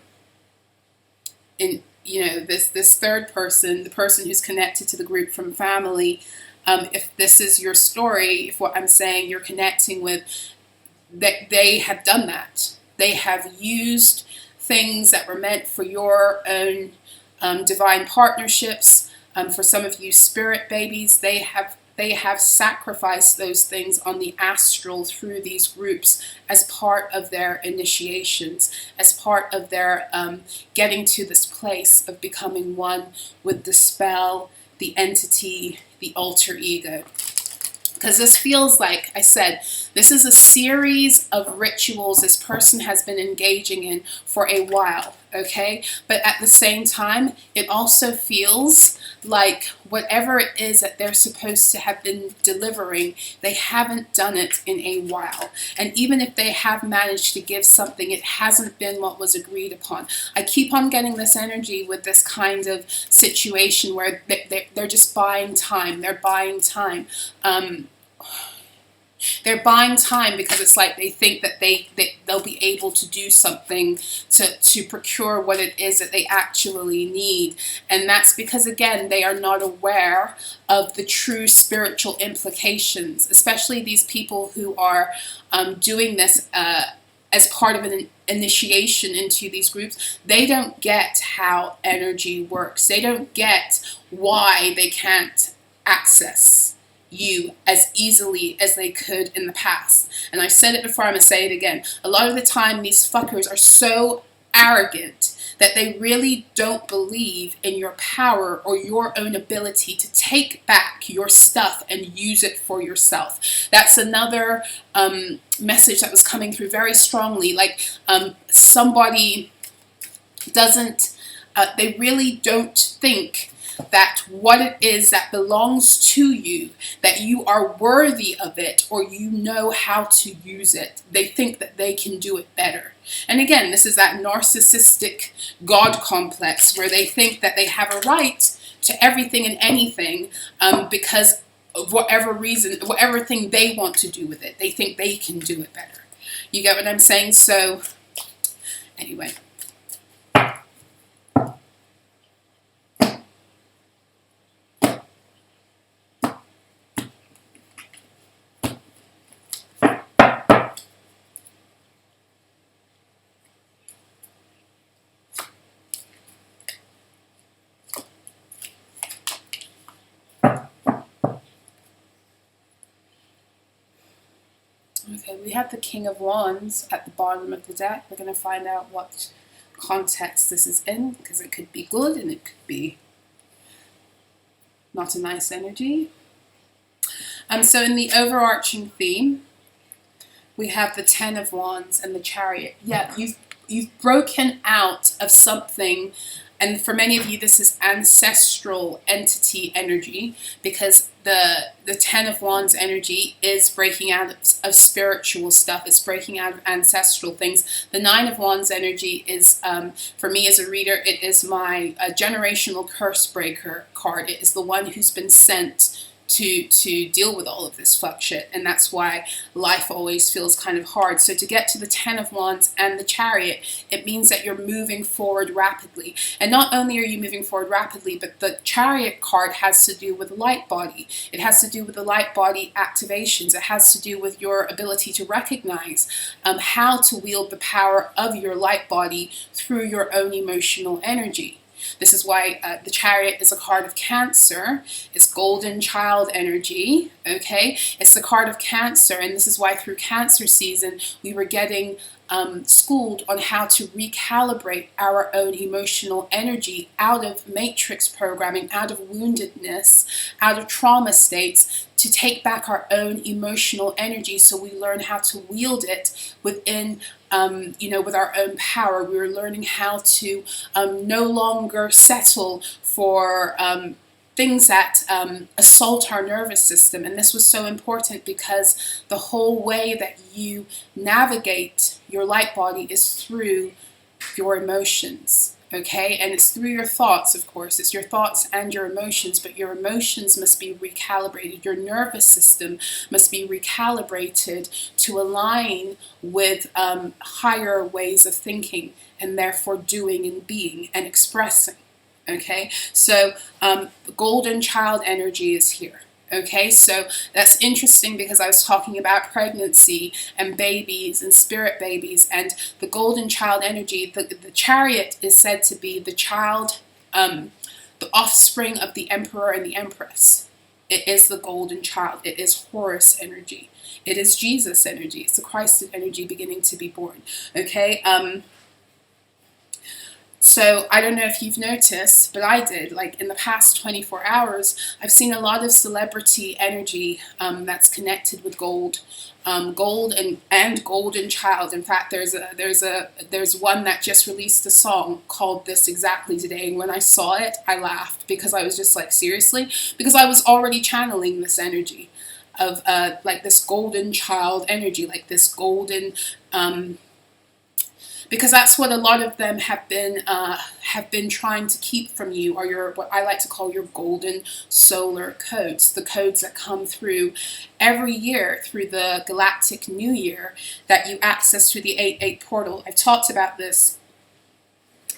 this third person, the person who's connected to the group from family, if this is your story, if what I'm saying you're connecting with, that they have done that. They have used things that were meant for your own divine partnerships. For some of you spirit babies, they have sacrificed those things on the astral through these groups as part of their initiations, as part of their getting to this place of becoming one with the spell, the entity, the alter ego. Because this feels like, I said, this is a series of rituals this person has been engaging in for a while, okay? But at the same time, it also feels like whatever it is that they're supposed to have been delivering, they haven't done it in a while. And even if they have managed to give something, it hasn't been what was agreed upon. I keep on getting this energy with this kind of situation where they're just buying time. They're buying time. They're buying time because it's like they think that they'll be able to do something to procure what it is that they actually need. And that's because, again, they are not aware of the true spiritual implications, especially these people who are doing this as part of an initiation into these groups. They don't get how energy works. They don't get why they can't access you as easily as they could in the past. And I said it before, I'm going to say it again. A lot of the time, these fuckers are so arrogant that they really don't believe in your power or your own ability to take back your stuff and use it for yourself. That's another message that was coming through very strongly. Like somebody doesn't, they really don't think that what it is that belongs to you, that you are worthy of it, or you know how to use it. They think that they can do it better. And again, this is that narcissistic God complex where they think that they have a right to everything and anything because of whatever reason, whatever thing they want to do with it. They think they can do it better. You get what I'm saying? So, anyway. Okay, we have the King of Wands at the bottom of the deck. We're going to find out what context this is in, because it could be good and it could be not a nice energy. So in the overarching theme, we have the Ten of Wands and the Chariot. Yeah, you've broken out of something, and for many of you, this is ancestral entity energy, because the Ten of Wands energy is breaking out of spiritual stuff. It's breaking out of ancestral things. The Nine of Wands energy is, for me as a reader, it is my generational curse breaker card. It is the one who's been sent to deal with all of this fuck shit, and that's why life always feels kind of hard. So to get to the Ten of Wands and the Chariot, it means that you're moving forward rapidly. And not only are you moving forward rapidly, but the Chariot card has to do with light body. It has to do with the light body activations. It has to do with your ability to recognize how to wield the power of your light body through your own emotional energy. This is why the Chariot is a card of Cancer. It's golden child energy, okay? It's the card of Cancer, and this is why through Cancer season, we were getting schooled on how to recalibrate our own emotional energy out of matrix programming, out of woundedness, out of trauma states, to take back our own emotional energy so we learn how to wield it within with our own power. We were learning how to no longer settle for things that assault our nervous system. And this was so important because the whole way that you navigate your light body is through your emotions. Okay, and it's through your thoughts, of course. It's your thoughts and your emotions, but your emotions must be recalibrated. Your nervous system must be recalibrated to align with higher ways of thinking and therefore doing and being and expressing. Okay, so the golden child energy is here. Okay, so that's interesting because I was talking about pregnancy and babies and spirit babies, and the golden child energy. The chariot is said to be the child, the offspring of the emperor and the empress. It is the golden child. It is Horus energy. It is Jesus energy. It's the Christ energy beginning to be born. Okay. So I don't know if you've noticed, but I did, like in the past 24 hours, I've seen a lot of celebrity energy that's connected with gold, gold and golden child. In fact, there's one that just released a song called This Exactly Today. And when I saw it, I laughed because I was just like, seriously? Because I was already channeling this energy of like this golden child energy, like this golden, because that's what a lot of them have been trying to keep from you, or your, what I like to call your golden solar codes, the codes that come through every year through the galactic new year that you access through the 8-8 portal. I've talked about this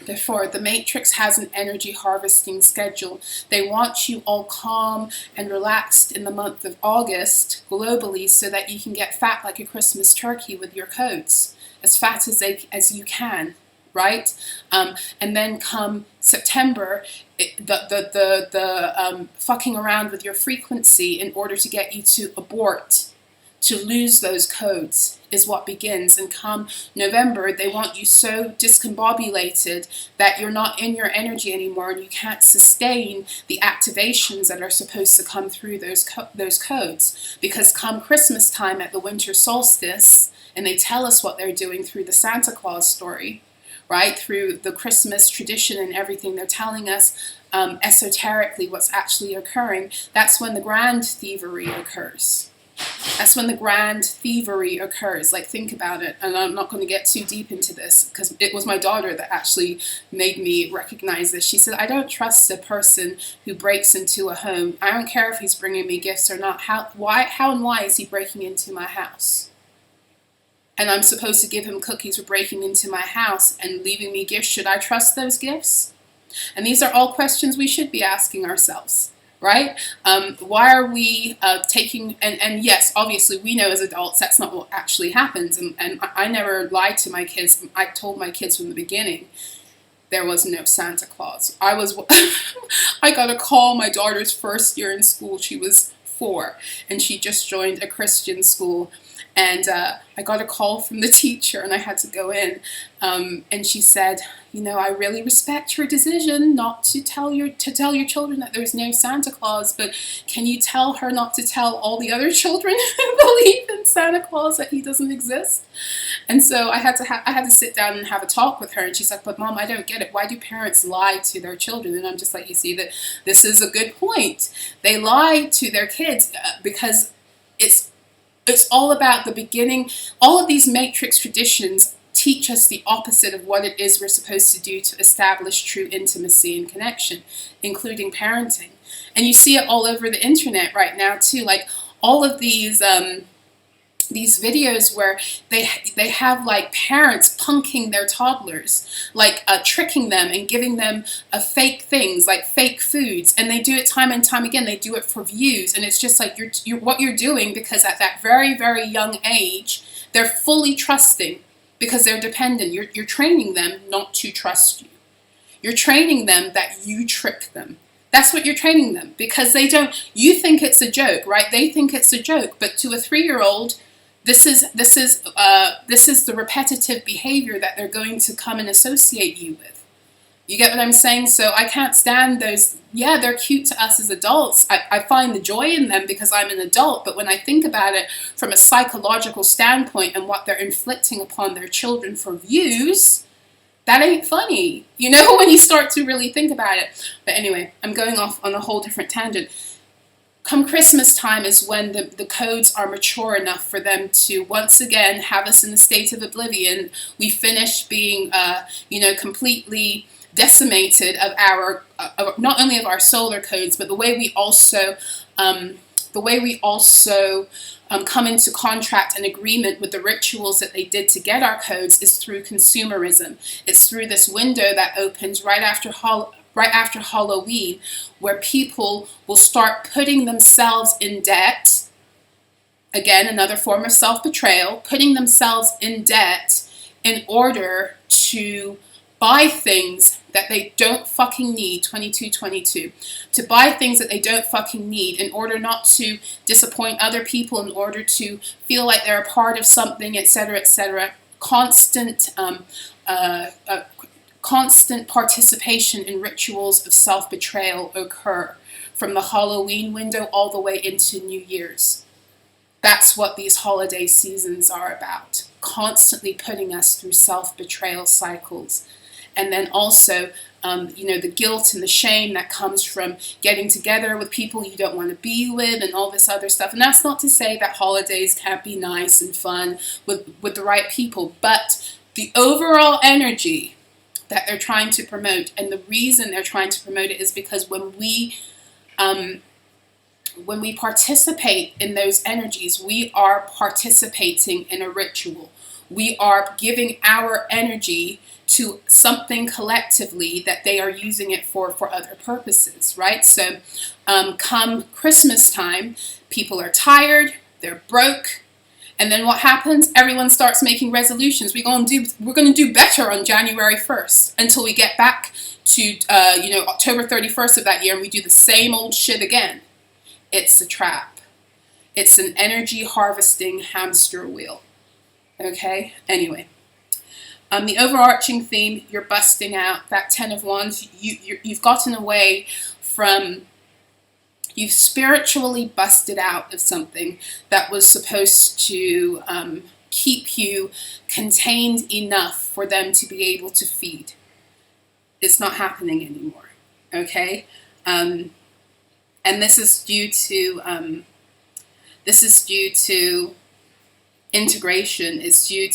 before. The Matrix has an energy harvesting schedule. They want you all calm and relaxed in the month of August globally so that you can get fat like a Christmas turkey with your codes. As fat as you can, right? And then come September, the fucking around with your frequency in order to get you to abort, to lose those codes is what begins. And come November, they want you so discombobulated that you're not in your energy anymore and you can't sustain the activations that are supposed to come through those codes. Because come Christmas time at the winter solstice, and they tell us what they're doing through the Santa Claus story, right? Through the Christmas tradition and everything, they're telling us esoterically what's actually occurring. That's when the grand thievery occurs. That's when the grand thievery occurs. Like, think about it. And I'm not going to get too deep into this because it was my daughter that actually made me recognize this. She said, I don't trust a person who breaks into a home. I don't care if he's bringing me gifts or not. How and why is he breaking into my house? And I'm supposed to give him cookies for breaking into my house and leaving me gifts. Should I trust those gifts? And these are all questions we should be asking ourselves, right? Why are we taking, and yes, obviously we know as adults that's not what actually happens. And I never lied to my kids. I told my kids from the beginning there was no Santa Claus. I got a call my daughter's first year in school. She was 4 and she just joined a Christian school. And I got a call from the teacher and I had to go in. And she said, you know, I really respect your decision not to tell your children that there's no Santa Claus, but can you tell her not to tell all the other children who believe in Santa Claus that he doesn't exist? And so I had to sit down and have a talk with her. And she's like, but Mom, I don't get it. Why do parents lie to their children? And I'm just like, you see, that this is a good point. They lie to their kids because it's all about the beginning. All of these matrix traditions teach us the opposite of what it is we're supposed to do to establish true intimacy and connection, including parenting. And you see it all over the internet right now too, like all of these videos where they have like parents punking their toddlers, like tricking them and giving them fake things like fake foods, and they do it time and time again. They do it for views, and it's just like you're what you're doing, because at that very, very young age they're fully trusting because they're dependent. You're training them not to trust you. You're training them that you trick them. That's what you're training them, because they don't. You think it's a joke, right? They think it's a joke, but to a 3-year-old, this is the repetitive behavior that they're going to come and associate you with. You get what I'm saying? So I can't stand those. Yeah, they're cute to us as adults. I find the joy in them because I'm an adult. But when I think about it from a psychological standpoint and what they're inflicting upon their children for views, That ain't funny, you know, when you start to really think about it. But anyway, I'm going off on a whole different tangent. Come Christmas time is when the codes are mature enough for them to once again have us in a state of oblivion. We finish being, completely decimated of our, not only of our solar codes, but the way we also come into contract and agreement with the rituals that they did to get our codes is through consumerism. It's through this window that opens right after Halloween, where people will start putting themselves in debt. Again, another form of self-betrayal, putting themselves in debt in order to buy things that they don't fucking need, 2222, to buy things that they don't fucking need in order not to disappoint other people, in order to feel like they're a part of something, etc., etc. Constant participation in rituals of self-betrayal occur from the Halloween window all the way into New Year's. That's what these holiday seasons are about, constantly putting us through self-betrayal cycles. And then also, the guilt and the shame that comes from getting together with people you don't want to be with and all this other stuff. And that's not to say that holidays can't be nice and fun with the right people, but the overall energy that they're trying to promote, and the reason they're trying to promote it is because when we participate in those energies, we are participating in a ritual. We are giving our energy to something collectively that they are using it for other purposes, right? So come Christmas time, people are tired, they're broke, and then what happens? Everyone starts making resolutions. We're going to do better on January 1st until we get back to October 31st of that year, and we do the same old shit again. It's a trap. It's an energy harvesting hamster wheel. Okay? Anyway. The overarching theme, you're busting out that 10 of Wands. You've gotten away from, you've spiritually busted out of something that was supposed to keep you contained enough for them to be able to feed. It's not happening anymore, okay? And this is due to integration. It's due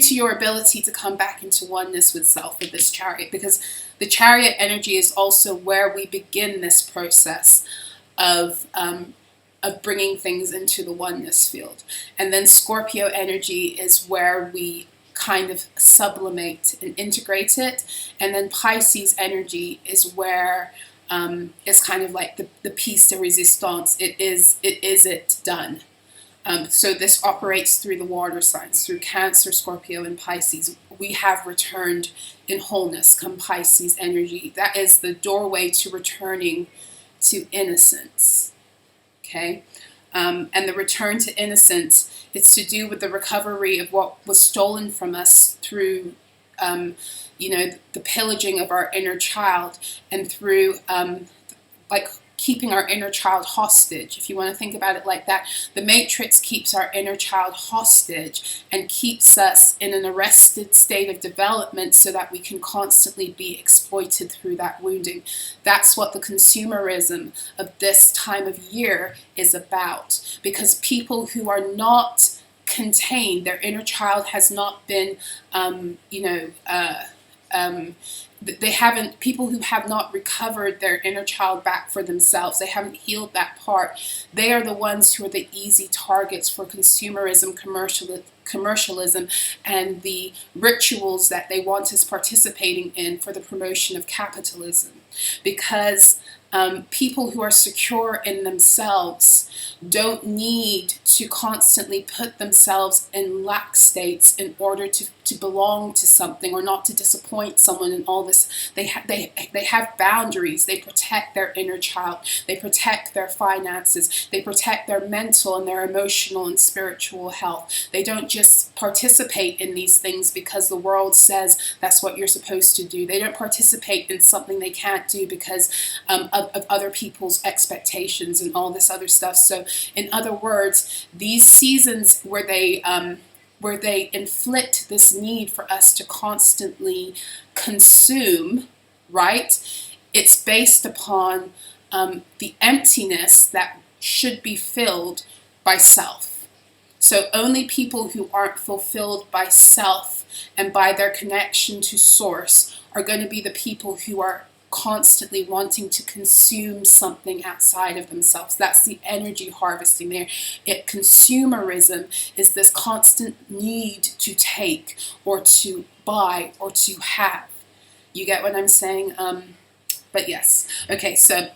to your ability to come back into oneness with self with this chariot, because the chariot energy is also where we begin this process of bringing things into the oneness field. And then Scorpio energy is where we kind of sublimate and integrate it. And then Pisces energy is where it's kind of like the piece de resistance. It done. So this operates through the water signs, through Cancer, Scorpio, and Pisces. We have returned in wholeness, come Pisces energy. That is the doorway to returning to innocence, okay? And the return to innocence, it's to do with the recovery of what was stolen from us through, the pillaging of our inner child, and through, keeping our inner child hostage. If you want to think about it like that, the matrix keeps our inner child hostage and keeps us in an arrested state of development so that we can constantly be exploited through that wounding. That's what the consumerism of this time of year is about, because people who are not contained, their inner child has not been, people who have not recovered their inner child back for themselves, they haven't healed that part, they are the ones who are the easy targets for consumerism, commercialism, and the rituals that they want us participating in for the promotion of capitalism. Because people who are secure in themselves don't need to constantly put themselves in lack states in order to belong to something or not to disappoint someone and all this. They have boundaries. They protect their inner child. They protect their finances. They protect their mental and their emotional and spiritual health. They don't just participate in these things because the world says that's what you're supposed to do. They don't participate in something they can't do because of other people's expectations and all this other stuff. So in other words, these seasons where they where they inflict this need for us to constantly consume, right? It's based upon the emptiness that should be filled by self. So only people who aren't fulfilled by self and by their connection to source are going to be the people who are constantly wanting to consume something outside of themselves. That's the energy harvesting there. Consumerism is this constant need to take or to buy or to have. You get what I'm saying? But yes. Okay, so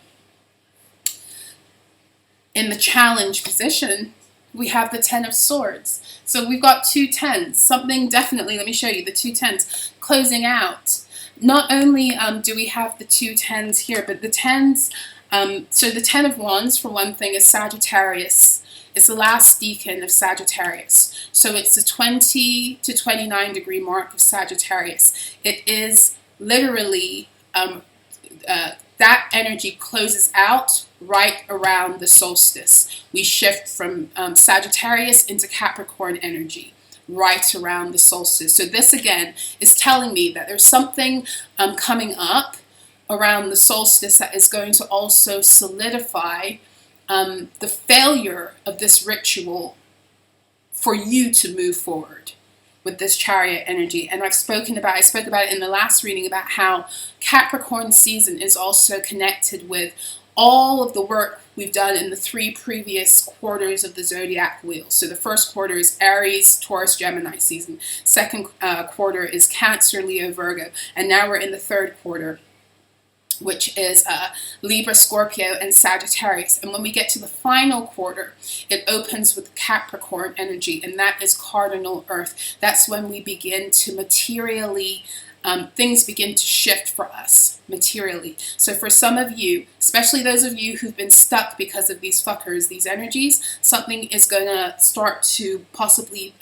in the challenge position, we have the 10 of Swords. So we've got two tens. Something definitely, let me show you, the two tens closing out. Not only do we have the two tens here, but the tens, so the 10 of Wands, for one thing, is Sagittarius. It's the last decan of Sagittarius. So it's the 20 to 29 degree mark of Sagittarius. It is literally, that energy closes out right around the solstice. We shift from Sagittarius into Capricorn energy right around the solstice. So this again is telling me that there's something coming up around the solstice that is going to also solidify the failure of this ritual for you to move forward with this Chariot energy. And I spoke about it in the last reading about how Capricorn season is also connected with all of the work we've done in the 3 previous quarters of the zodiac wheel. So the first quarter is Aries, Taurus, Gemini season. Second quarter is Cancer, Leo, Virgo. And now we're in the third quarter, which is Libra, Scorpio, and Sagittarius. And when we get to the final quarter, it opens with Capricorn energy, and that is cardinal earth. That's when we begin to materially, things begin to shift for us materially. So for some of you, especially those of you who've been stuck because of these fuckers, these energies, something is going to start to possibly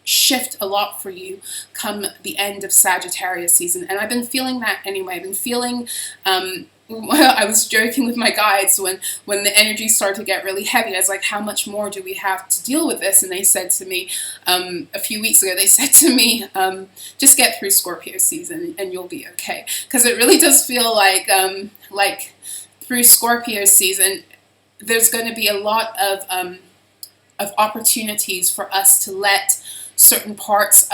shift a lot for you come the end of Sagittarius season. And I've been feeling that anyway. I've been feeling, I was joking with my guides when the energy started to get really heavy. I was like, how much more do we have to deal with this? And they said to me, a few weeks ago, they said to me, just get through Scorpio season and you'll be okay. Because it really does feel like through Scorpio season, there's going to be a lot of opportunities for us to let certain parts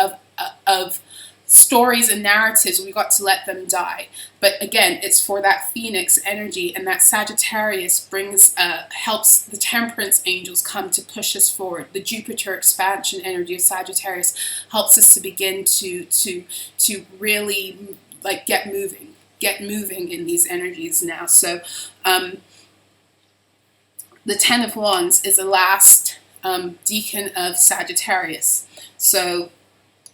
of stories and narratives, we got to let them die. But again, it's for that Phoenix energy, and that Sagittarius brings, helps the Temperance angels come to push us forward. The Jupiter expansion energy of Sagittarius helps us to begin to really like get moving in these energies now. So the 10 of Wands is the last decan of Sagittarius. So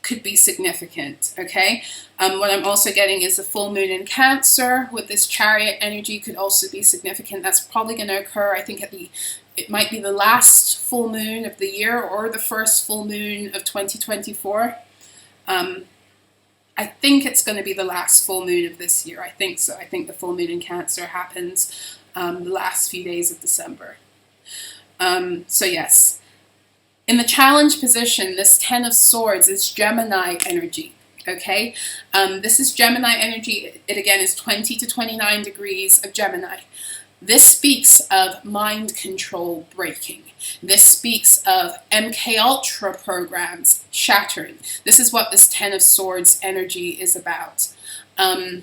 could be significant, okay? What I'm also getting is the full moon in Cancer with this Chariot energy could also be significant. That's probably going to occur, I think, it might be the last full moon of the year or the first full moon of 2024. I think it's going to be the last full moon of this year. I think so. I think the full moon in Cancer happens the last few days of December. So yes. In the challenge position, this 10 of Swords is Gemini energy, okay? This is Gemini energy. It again is 20 to 29 degrees of Gemini. This speaks of mind control breaking. This speaks of MK Ultra programs shattering. This is what this 10 of Swords energy is about. I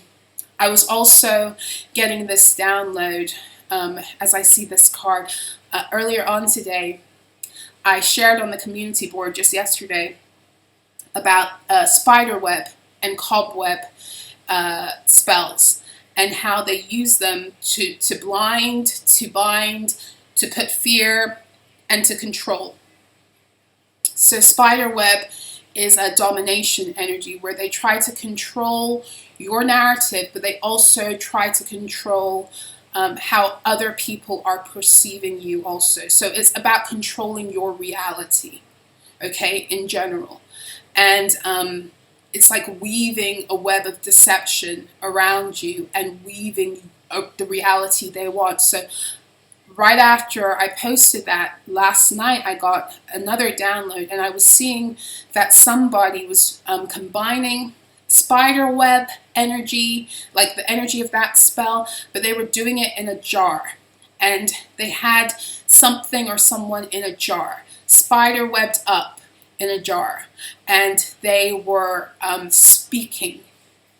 was also getting this download as I see this card. Earlier on today, I shared on the community board just yesterday about spiderweb and cobweb spells and how they use them to blind, to bind, to put fear, and to control. So spiderweb is a domination energy where they try to control your narrative, but they also try to control how other people are perceiving you also. So it's about controlling your reality, okay, in general. And it's like weaving a web of deception around you and weaving the reality they want. So right after I posted that last night, I got another download, and I was seeing that somebody was combining spider web energy, like the energy of that spell, but they were doing it in a jar. And they had something or someone in a jar, spider webbed up in a jar, and they were speaking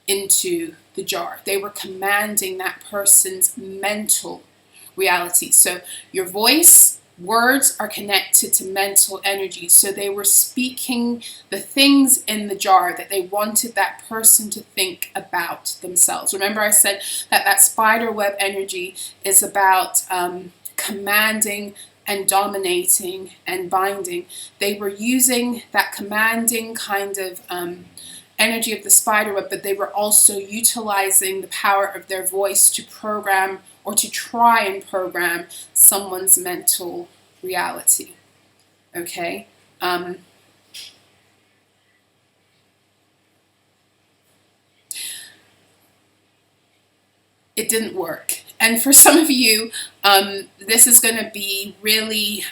into the jar. They were commanding that person's mental reality. So your voice, words are connected to mental energy. So they were speaking the things in the jar that they wanted that person to think about themselves. Remember I said that that spider web energy is about commanding and dominating and binding. They were using that commanding kind of energy of the spider web, but they were also utilizing the power of their voice to program or to try and program someone's mental reality. Okay? It didn't work. And for some of you, this is going to be really,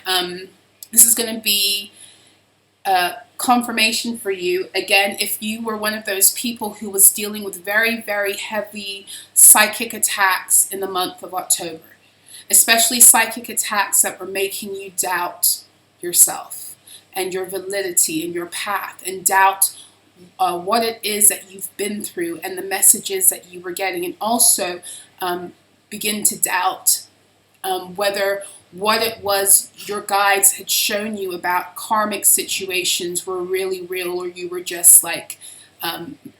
confirmation for you. Again, if you were one of those people who was dealing with very, very heavy psychic attacks in the month of October, especially psychic attacks that were making you doubt yourself and your validity and your path, and doubt what it is that you've been through and the messages that you were getting, and also begin to doubt whether what it was your guides had shown you about karmic situations were really real, or you were just like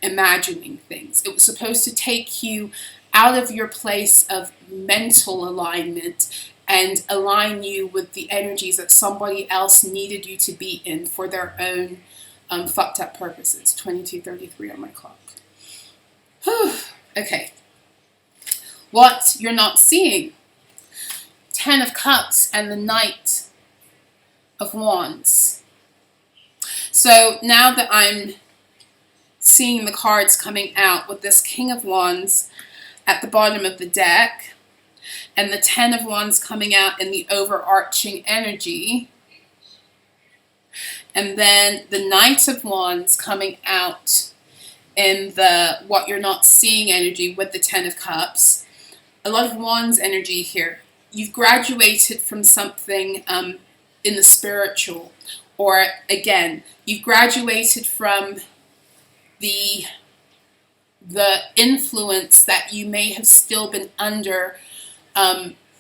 imagining things. It was supposed to take you out of your place of mental alignment and align you with the energies that somebody else needed you to be in for their own fucked up purposes. 22:33 on my clock. Whew. Okay. What you're not seeing. 10 of Cups and the Knight of Wands. So now that I'm seeing the cards coming out with this King of Wands at the bottom of the deck and the 10 of Wands coming out in the overarching energy, and then the Knight of Wands coming out in the what you're not seeing energy with the 10 of Cups, a lot of Wands energy here. You've graduated from something in the spiritual, or again, you've graduated from the influence that you may have still been under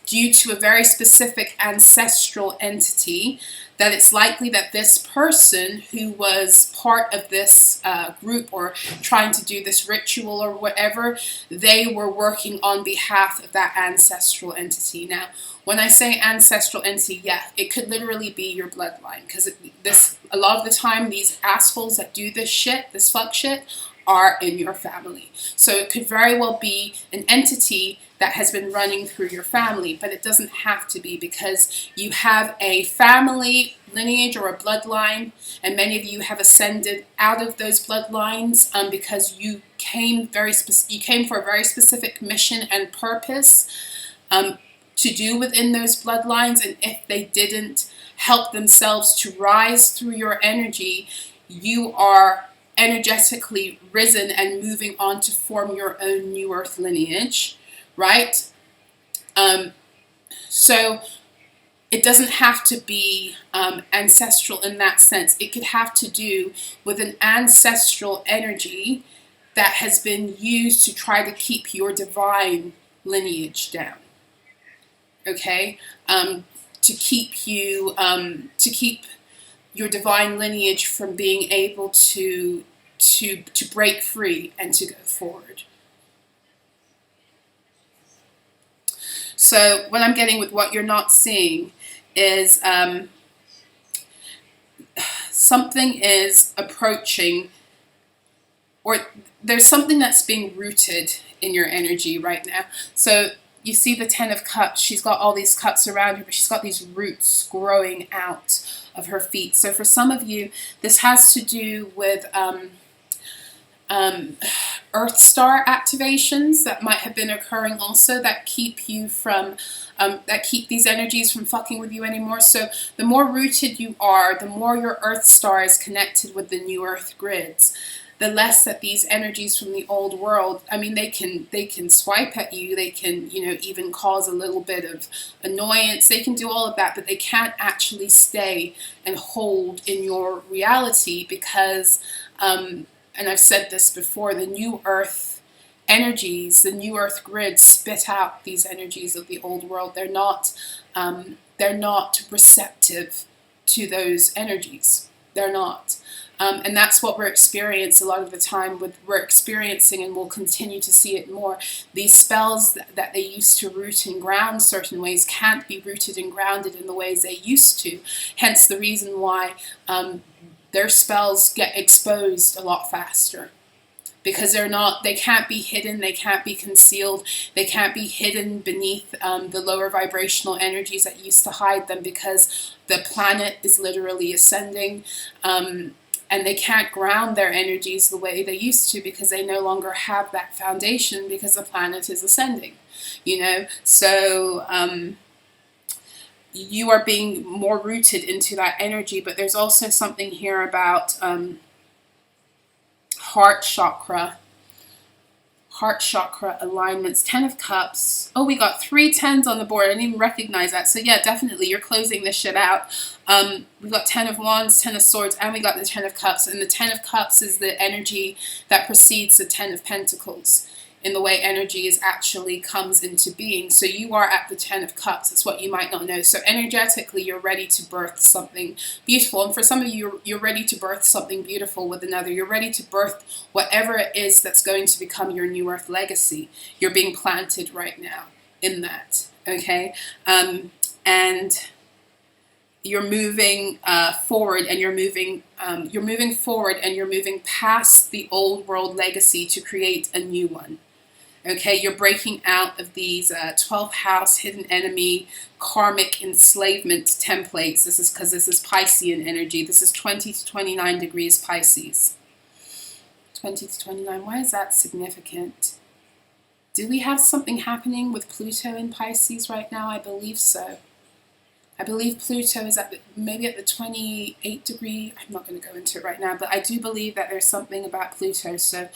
due to a very specific ancestral entity, that it's likely that this person who was part of this group or trying to do this ritual or whatever, they were working on behalf of that ancestral entity. Now, when I say ancestral entity, yeah, it could literally be your bloodline, because a lot of the time these assholes that do this shit, this fuck shit, are in your family. So it could very well be an entity that has been running through your family, but it doesn't have to be, because you have a family lineage or a bloodline, and many of you have ascended out of those bloodlines because you came for a very specific mission and purpose to do within those bloodlines, and if they didn't help themselves to rise through your energy, you are energetically risen and moving on to form your own new earth lineage, right? So it doesn't have to be ancestral in that sense. It could have to do with an ancestral energy that has been used to try to keep your divine lineage down. Okay? To keep your divine lineage from being able to break free and to go forward. So what I'm getting with what you're not seeing is something is approaching, or there's something that's being rooted in your energy right now. So you see the 10 of Cups, she's got all these cups around her, but she's got these roots growing out of her feet. So for some of you, this has to do with Earth star activations that might have been occurring also that keep you from, that keep these energies from fucking with you anymore. So the more rooted you are, the more your Earth star is connected with the new Earth grids, the less that these energies from the old world, I mean, they can swipe at you, they can, you know, even cause a little bit of annoyance, they can do all of that, but they can't actually stay and hold in your reality because, and I've said this before, the new Earth energies, the new Earth grid spit out these energies of the old world. They're not receptive to those energies. They're not. And that's what we're experiencing a lot of the time. We're experiencing, and we'll continue to see it more, these spells that they used to root and ground certain ways can't be rooted and grounded in the ways they used to. Hence the reason why their spells get exposed a lot faster. Because they can't be hidden, they can't be concealed, they can't be hidden beneath the lower vibrational energies that used to hide them, because the planet is literally ascending. And they can't ground their energies the way they used to because they no longer have that foundation because the planet is ascending, you know. So you are being more rooted into that energy. But there's also something here about heart chakra alignments. 10 of Cups. Oh, we got 3 10s on the board. I didn't even recognize that. So yeah, definitely you're closing this shit out. We got 10 of Wands, 10 of Swords, and we got the 10 of Cups. And the 10 of Cups is the energy that precedes the 10 of Pentacles in the way energy is actually comes into being. So you are at the 10 of Cups. That's what you might not know. So energetically, you're ready to birth something beautiful. And for some of you, you're ready to birth something beautiful with another. You're ready to birth whatever it is that's going to become your new Earth legacy. You're being planted right now in that. Okay? And you're moving forward, and you're moving forward, and you're moving past the old world legacy to create a new one. Okay, you're breaking out of these 12th house, hidden enemy, karmic enslavement templates. This is because this is Piscean energy. This is 20 to 29 degrees Pisces. 20 to 29, why is that significant? Do we have something happening with Pluto in Pisces right now? I believe so. I believe Pluto is maybe at the 28 degree. I'm not going to go into it right now, but I do believe that there's something about Pluto. So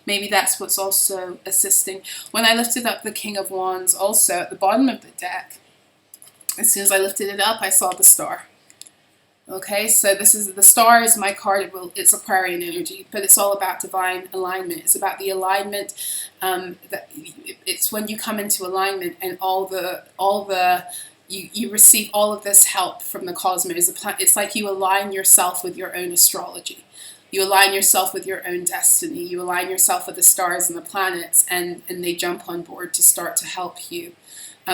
maybe that's what's also assisting. When I lifted up the King of Wands, also at the bottom of the deck, as soon as I lifted it up, I saw the star. Okay, so this is the star is my card. It's Aquarian energy, but it's all about divine alignment. It's about the alignment. It's when you come into alignment, and you receive all of this help from the cosmos. It's like you align yourself with your own astrology. You align yourself with your own destiny. You align yourself with the stars and the planets, and they jump on board to start to help you.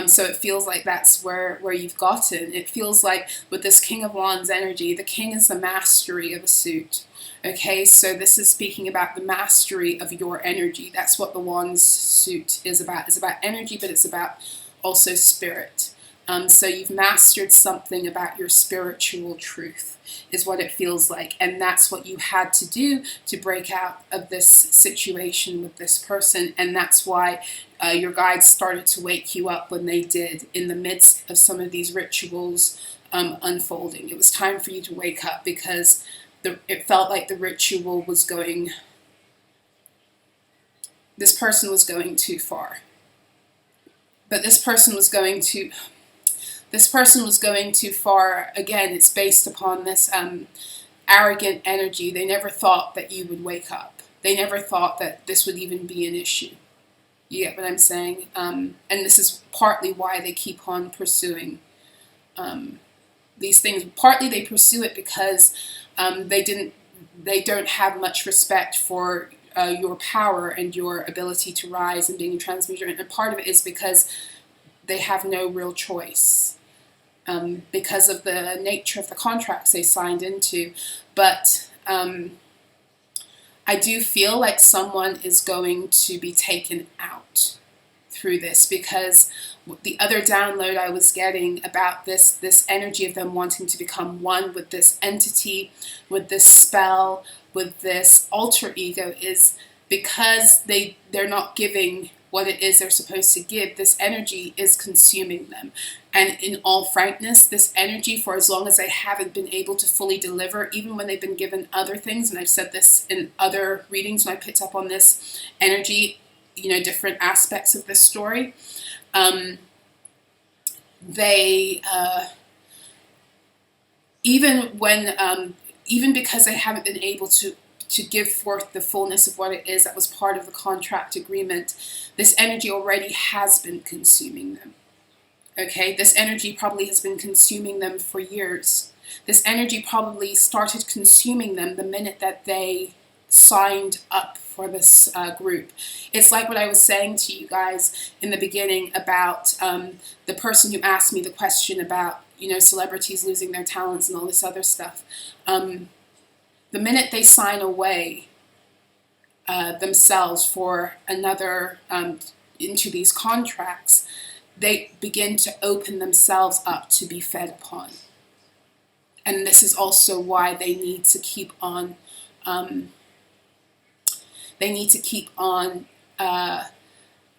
So it feels like that's where you've gotten. It feels like with this King of Wands energy, the king is the mastery of a suit. Okay, so this is speaking about the mastery of your energy. That's what the Wands suit is about. It's about energy, but it's about also spirit. So you've mastered something about your spiritual truth, is what it feels like. And that's what you had to do to break out of this situation with this person. And that's why your guides started to wake you up when they did, in the midst of some of these rituals unfolding. It was time for you to wake up, because it felt like the ritual was going, this person was going too far. But this person was going too far. Again, it's based upon this arrogant energy. They never thought that you would wake up. They never thought that this would even be an issue. You get what I'm saying? And this is partly why they keep on pursuing these things. Partly they pursue it because they don't have much respect for your power and your ability to rise and being a transmuter. And part of it is because they have no real choice, because of the nature of the contracts they signed into. But I do feel like someone is going to be taken out through this, because the other download I was getting about this energy of them wanting to become one with this entity, with this spell, with this alter ego, is because they're not giving what it is they're supposed to give. This energy is consuming them. And in all frankness, this energy, for as long as they haven't been able to fully deliver, even when they've been given other things, and I've said this in other readings when I picked up on this energy, you know, different aspects of this story, even because they haven't been able to give forth the fullness of what it is that was part of the contract agreement, this energy already has been consuming them. Okay, this energy probably has been consuming them for years. This energy probably started consuming them the minute that they signed up for this group. It's like what I was saying to you guys in the beginning about the person who asked me the question about, you know, celebrities losing their talents and all this other stuff. The minute they sign away themselves for another, into these contracts, they begin to open themselves up to be fed upon. And this is also why they need to keep on,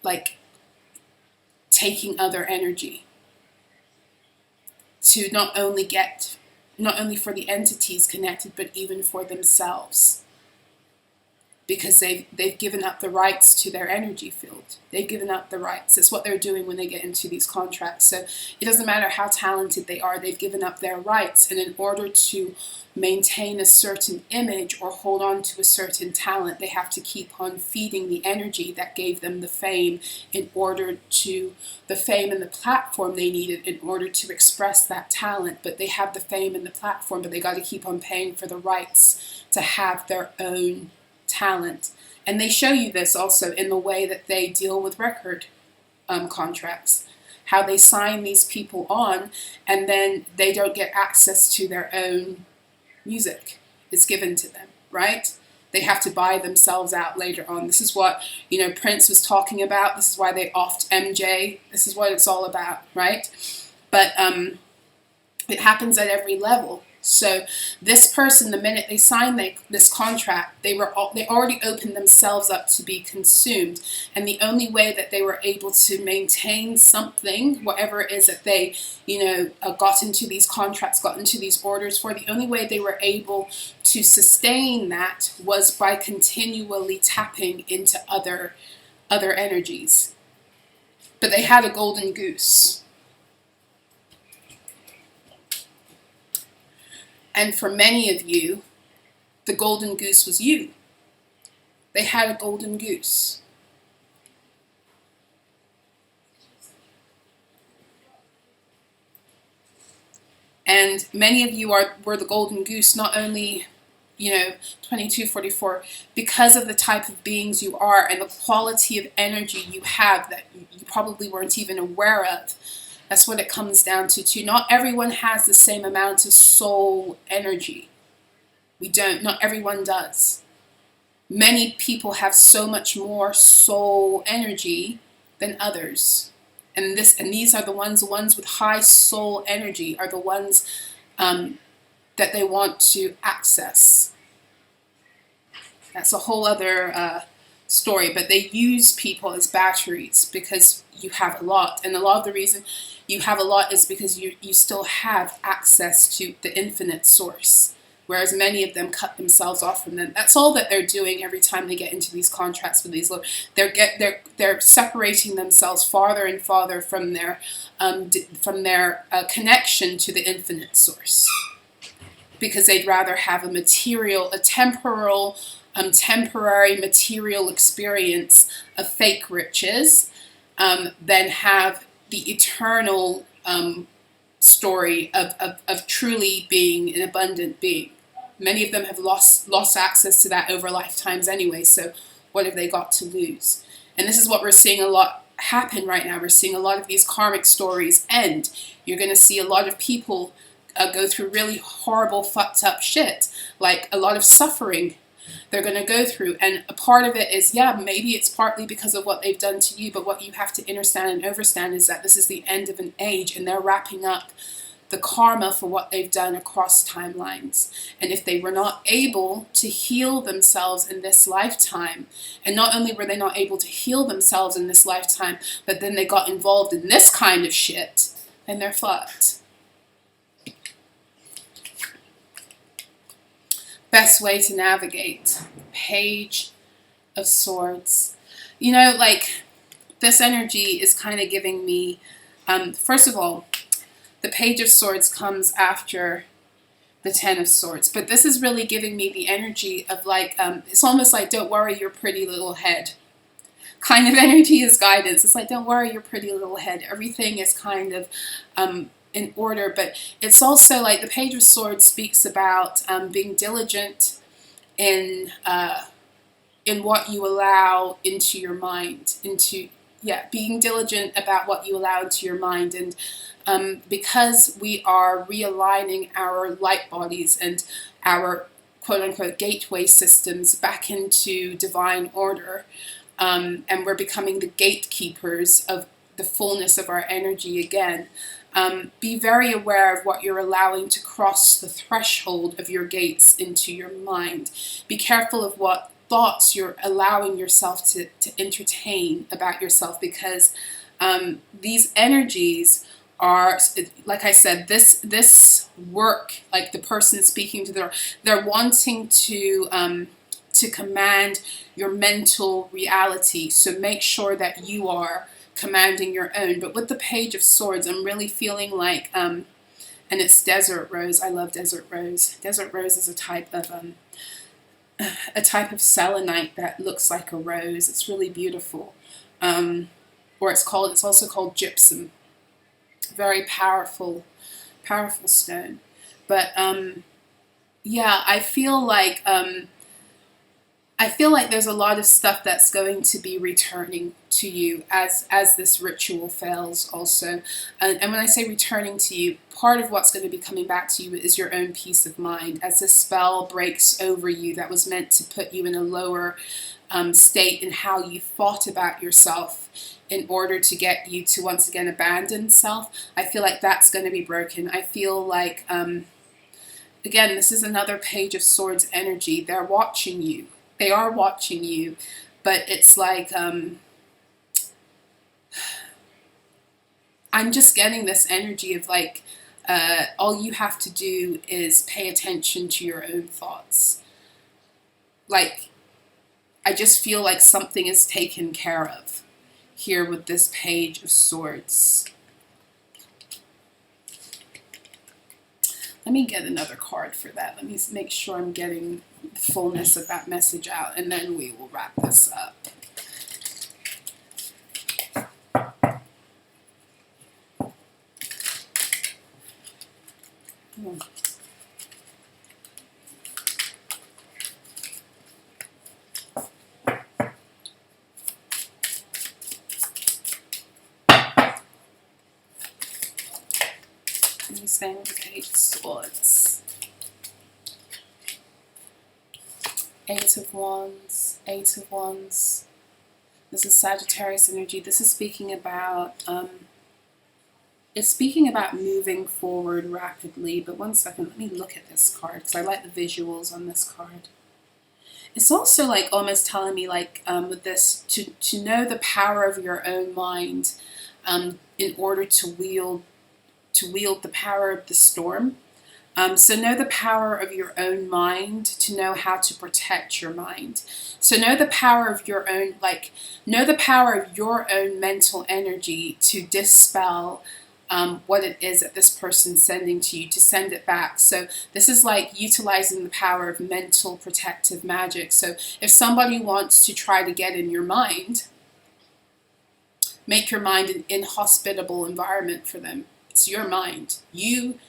like, taking other energy to not only for the entities connected, but even for themselves. Because they've given up the rights to their energy field. They've given up the rights. It's what they're doing when they get into these contracts. So it doesn't matter how talented they are, they've given up their rights. And in order to maintain a certain image or hold on to a certain talent, they have to keep on feeding the energy that gave them the fame and the platform they needed in order to express that talent. But they have the fame and the platform, but they got to keep on paying for the rights to have their own talent. And they show you this also in the way that they deal with record contracts, how they sign these people on and then they don't get access to their own music. It's given to them, right? They have to buy themselves out later on. This is what, you know, Prince was talking about. This is why they offed MJ. This is what it's all about, right? But it happens at every level. So this person, the minute they signed this contract, they already opened themselves up to be consumed. And the only way that they were able to maintain something, whatever it is that they, you know, got into these contracts, got into these orders for, the only way they were able to sustain that was by continually tapping into other energies. But they had a golden goose. And for many of you, the golden goose was you. They had a golden goose. And many of you were the golden goose, not only, you know, 2244, because of the type of beings you are and the quality of energy you have that you probably weren't even aware of. That's what it comes down to. Not everyone has the same amount of soul energy. We don't. Not everyone does. Many people have so much more soul energy than others. And these are the ones with high soul energy are the ones that they want to access. That's a whole other story. But they use people as batteries because you have a lot. And a lot of the reason you have a lot is because you still have access to the infinite source, whereas many of them cut themselves off from them. That's all that they're doing every time they get into these contracts with these. They're separating themselves farther and farther from their connection to the infinite source, because they'd rather have temporary material experience of fake riches than have the eternal story of truly being an abundant being. Many of them have lost access to that over lifetimes anyway, so what have they got to lose? And this is what we're seeing a lot happen right now. We're seeing a lot of these karmic stories end. You're going to see a lot of people go through really horrible, fucked up shit, like a lot of suffering they're going to go through. And a part of it is, yeah, maybe it's partly because of what they've done to you, but what you have to understand and overstand is that this is the end of an age, and they're wrapping up the karma for what they've done across timelines. And if they were not able to heal themselves in this lifetime, and not only were they not able to heal themselves in this lifetime, but then they got involved in this kind of shit, then they're fucked. Best way to navigate. Page of Swords. You know, like, this energy is kind of giving me, first of all, the Page of Swords comes after the Ten of Swords. But this is really giving me the energy of, like, it's almost like, don't worry your pretty little head. Kind of energy is guidance. It's like, don't worry your pretty little head. Everything is kind of in order. But it's also like the Page of Swords speaks about being diligent in what you allow into your mind. Being diligent about what you allow into your mind. And because we are realigning our light bodies and our quote-unquote gateway systems back into divine order, and we're becoming the gatekeepers of the fullness of our energy again, be very aware of what you're allowing to cross the threshold of your gates into your mind. Be careful of what thoughts you're allowing yourself to entertain about yourself, because these energies are, like I said, this work, like the person speaking to they're wanting to command your mental reality. So make sure that you are commanding your own. But with the Page of Swords, I'm really feeling like, and it's Desert Rose. I love Desert Rose. Desert Rose is a type of selenite that looks like a rose. It's really beautiful. Or it's also called gypsum. Very powerful stone. But yeah, I feel like there's a lot of stuff that's going to be returning to you as this ritual fails also. And when I say returning to you, part of what's going to be coming back to you is your own peace of mind as this spell breaks over you that was meant to put you in a lower state in how you thought about yourself in order to get you to once again abandon self. I feel like that's going to be broken. I feel like, again, this is another Page of Swords energy. They're watching you. They are watching you, but it's like, I'm just getting this energy of like, all you have to do is pay attention to your own thoughts. Like, I just feel like something is taken care of here with this Page of Swords. Let me get another card for that. Let me make sure I'm getting the fullness of that message out, and then we will wrap this up. Same with the Page of Swords. Eight of Wands, Eight of Wands. This is Sagittarius energy. This is speaking about, it's speaking about moving forward rapidly. But one second, let me look at this card because I like the visuals on this card. It's also like almost telling me like with this, to know the power of your own mind in order to wield the power of the storm. So know the power of your own mind to know how to protect your mind. So know the power of your own, know the power of your own mental energy to dispel what it is that this person's sending to you, to send it back. So this is like utilizing the power of mental protective magic. So if somebody wants to try to get in your mind, make your mind an inhospitable environment for them. It's your mind. You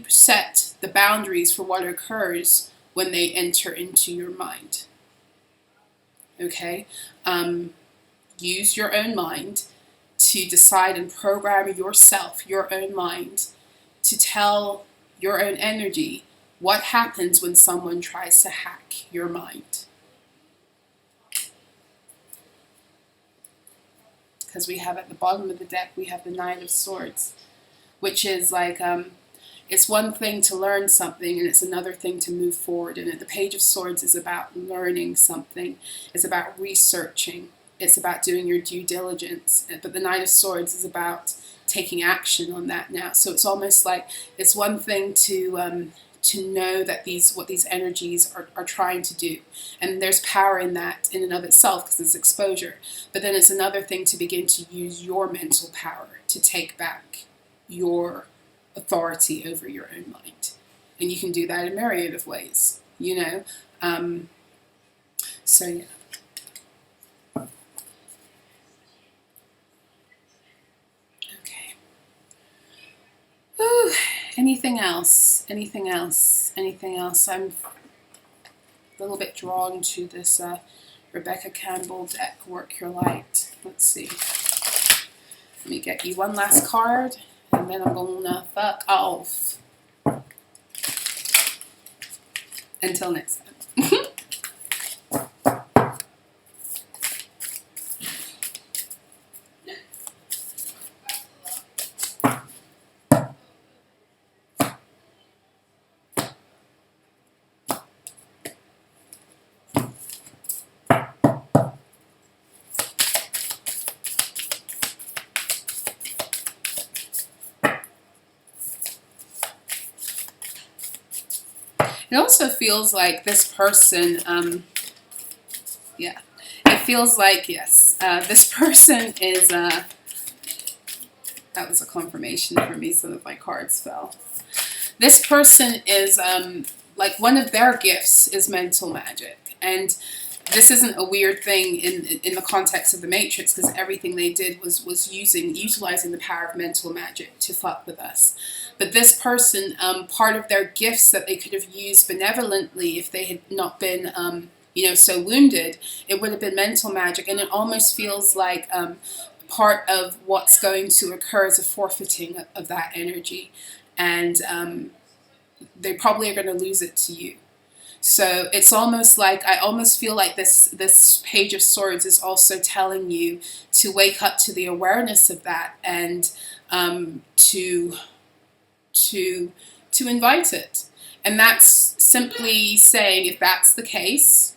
set the boundaries for what occurs when they enter into your mind. Okay? Use your own mind to decide and program yourself, your own mind, to tell your own energy What happens when someone tries to hack your mind? Because we have at the bottom of the deck, we have the Knight of Swords, which is like, it's one thing to learn something and it's another thing to move forward in it. The Page of Swords is about learning something. It's about researching. It's about doing your due diligence. But the Knight of Swords is about taking action on that now. So it's almost like it's one thing to know that what these energies are trying to do. And there's power in that in and of itself because it's exposure. But then it's another thing to begin to use your mental power to take back your authority over your own mind. And you can do that in a myriad of ways, you know. So yeah. Okay. Whew. Anything else? Anything else? Anything else? I'm a little bit drawn to this Rebecca Campbell deck, Work Your Light. Let's see. Let me get you one last card, and then I'm gonna fuck off. Until next time. It also feels like this person, yeah, it feels like, yes, this person is, that was a confirmation for me, some of my cards fell. This person is, like, one of their gifts is mental magic. And this isn't a weird thing in the context of the Matrix, because everything they did was utilizing the power of mental magic to fuck with us. But this person, part of their gifts that they could have used benevolently if they had not been, you know, so wounded, it would have been mental magic. And it almost feels like part of what's going to occur is a forfeiting of that energy. And they probably are going to lose it to you. So it's almost like, I almost feel like this Page of Swords is also telling you to wake up to the awareness of that and to invite it. And that's simply saying, if that's the case,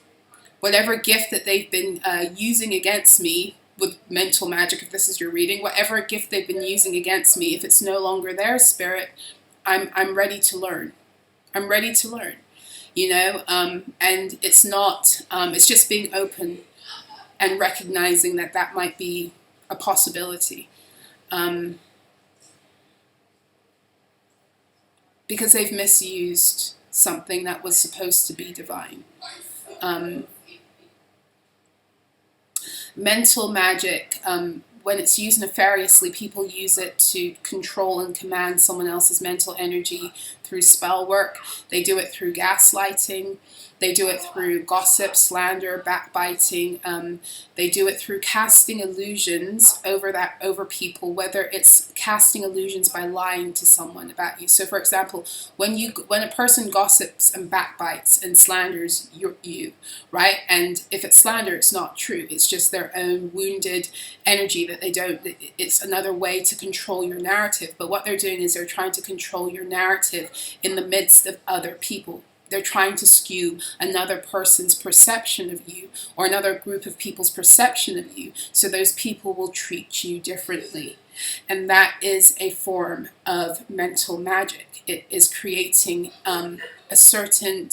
whatever gift that they've been using against me with mental magic, if this is your reading, whatever gift they've been using against me, if it's no longer their spirit, I'm ready to learn. I'm ready to learn. You know, and it's not, it's just being open and recognizing that that might be a possibility. Because they've misused something that was supposed to be divine. Mental magic, when it's used nefariously, people use it to control and command someone else's mental energy through spell work. They do it through gaslighting. They do it through gossip, slander, backbiting. They do it through casting illusions over people, whether it's casting illusions by lying to someone about you. So, for example, when a person gossips and backbites and slanders you, right? And if it's slander, it's not true. It's just their own wounded energy that they don't. It's another way to control your narrative. But what they're doing is they're trying to control your narrative in the midst of other people. They're trying to skew another person's perception of you or another group of people's perception of you, so those people will treat you differently. And that is a form of mental magic. It is creating a certain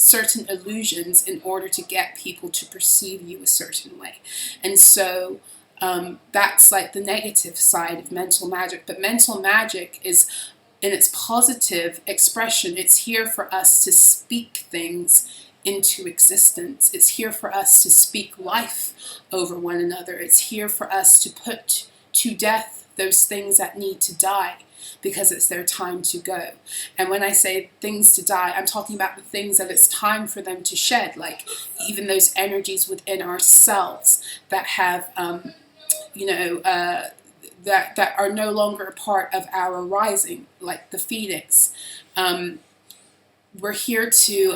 illusions in order to get people to perceive you a certain way. And so that's like the negative side of mental magic. But mental magic is, in its positive expression, it's here for us to speak things into existence. It's here for us to speak life over one another. It's here for us to put to death those things that need to die because it's their time to go. And when I say things to die, I'm talking about the things that it's time for them to shed, like even those energies within ourselves that have, that are no longer a part of our rising, like the phoenix. we're here to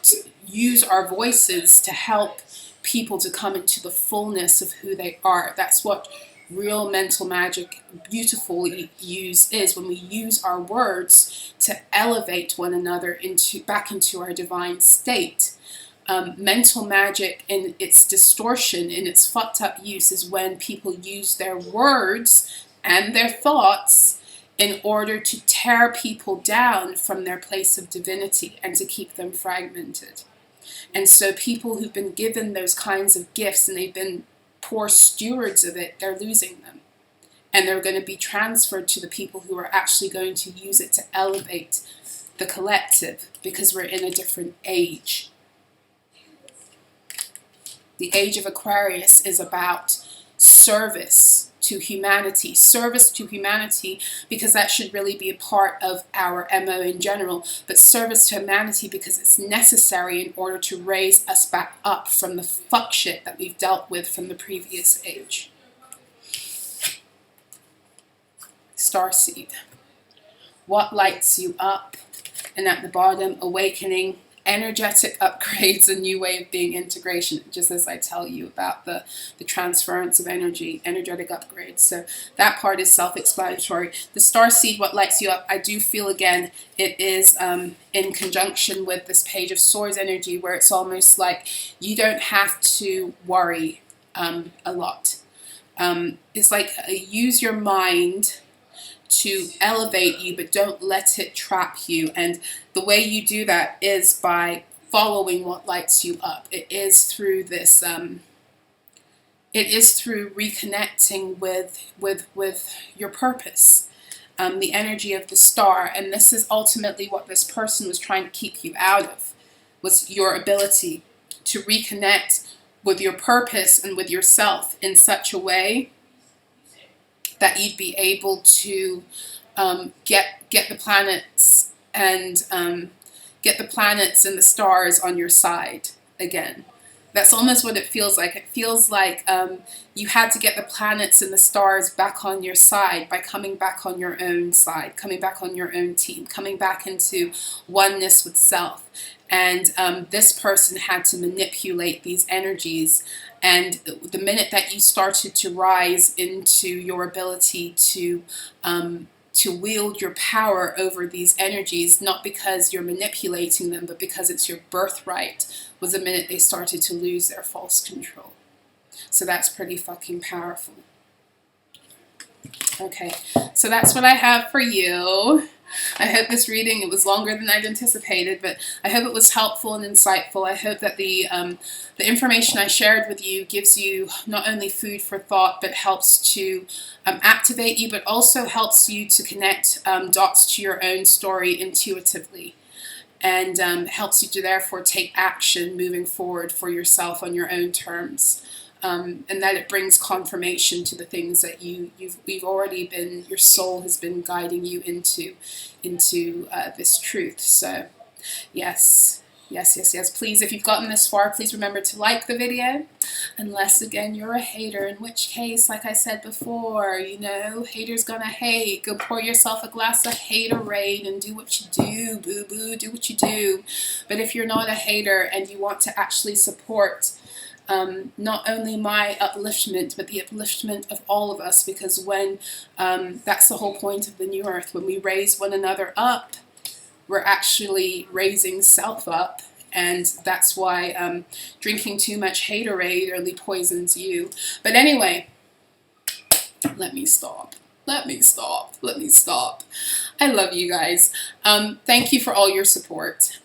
to use our voices to help people to come into the fullness of who they are. That's what real mental magic beautifully is, when we use our words to elevate one another back into our divine state. Mental magic in its distortion, in its fucked up use, is when people use their words and their thoughts in order to tear people down from their place of divinity and to keep them fragmented. And so people who've been given those kinds of gifts and they've been poor stewards of it, they're losing them. And they're going to be transferred to the people who are actually going to use it to elevate the collective, because we're in a different age. The age of Aquarius is about service to humanity. Service to humanity, because that should really be a part of our MO in general, but service to humanity because it's necessary in order to raise us back up from the fuck shit that we've dealt with from the previous age. Starseed. What lights you up? And at the bottom, awakening, energetic upgrades, a new way of being, integration, just as I tell you about the transference of energy, energetic upgrades. So that part is self-explanatory. The starseed, what lights you up, I do feel again, it is in conjunction with this Page of Swords energy, where it's almost like you don't have to worry a lot. It's like use your mind to elevate you, but don't let it trap you. And the way you do that is by following what lights you up. It is through this. It is through reconnecting with your purpose, the energy of the star. And this is ultimately what this person was trying to keep you out of, was your ability to reconnect with your purpose and with yourself in such a way that you'd be able to get the planets and get the planets and the stars on your side again. That's almost what it feels like. It feels like you had to get the planets and the stars back on your side by coming back on your own side, coming back on your own team, coming back into oneness with self. And this person had to manipulate these energies. And the minute that you started to rise into your ability to wield your power over these energies, not because you're manipulating them, but because it's your birthright, was the minute they started to lose their false control. So that's pretty fucking powerful. Okay, so that's what I have for you. I hope this reading, it was longer than I'd anticipated, but I hope it was helpful and insightful. I hope that the information I shared with you gives you not only food for thought, but helps to activate you, but also helps you to connect dots to your own story intuitively, and helps you to therefore take action moving forward for yourself on your own terms. And that it brings confirmation to the things that you've already been, your soul has been guiding you into this truth. So yes. Please, if you've gotten this far, please remember to like the video, unless again you're a hater, in which case, like I said before, you know, haters gonna hate. Go pour yourself a glass of haterade and do what you do, boo-boo, do what you do. But if you're not a hater and you want to actually support not only my upliftment, but the upliftment of all of us, because when that's the whole point of the new earth, when we raise one another up, we're actually raising self up. And that's why drinking too much haterade only poisons you. But anyway, let me stop. I love you guys. Thank you for all your support.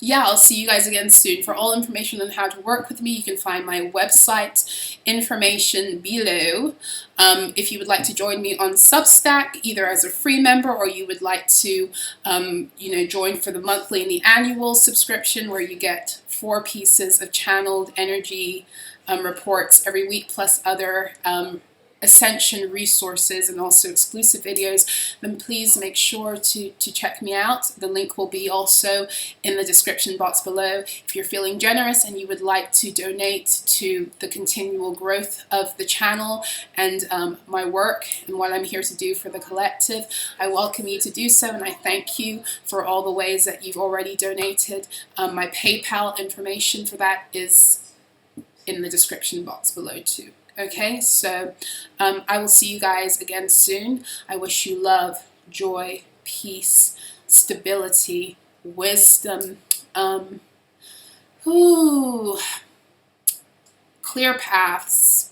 Yeah, I'll see you guys again soon. For all information on how to work with me, you can find my website information below. If you would like to join me on Substack, either as a free member, or you would like to, join for the monthly and the annual subscription, where you get 4 pieces of channeled energy reports every week, plus other ascension resources and also exclusive videos, then please make sure to check me out. The link will be also in the description box below. If you're feeling generous and you would like to donate to the continual growth of the channel and my work and what I'm here to do for the collective, I welcome you to do so, and I thank you for all the ways that you've already donated. My PayPal information for that is in the description box below too. Okay, so I will see you guys again soon. I wish you love, joy, peace, stability, wisdom, clear paths,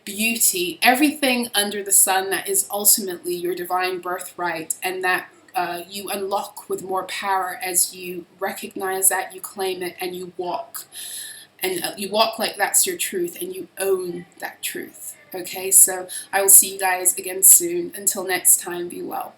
beauty, everything under the sun that is ultimately your divine birthright, and that you unlock with more power as you recognize that, you claim it, and you walk. And you walk like that's your truth, and you own that truth. Okay, so I will see you guys again soon. Until next time, be well.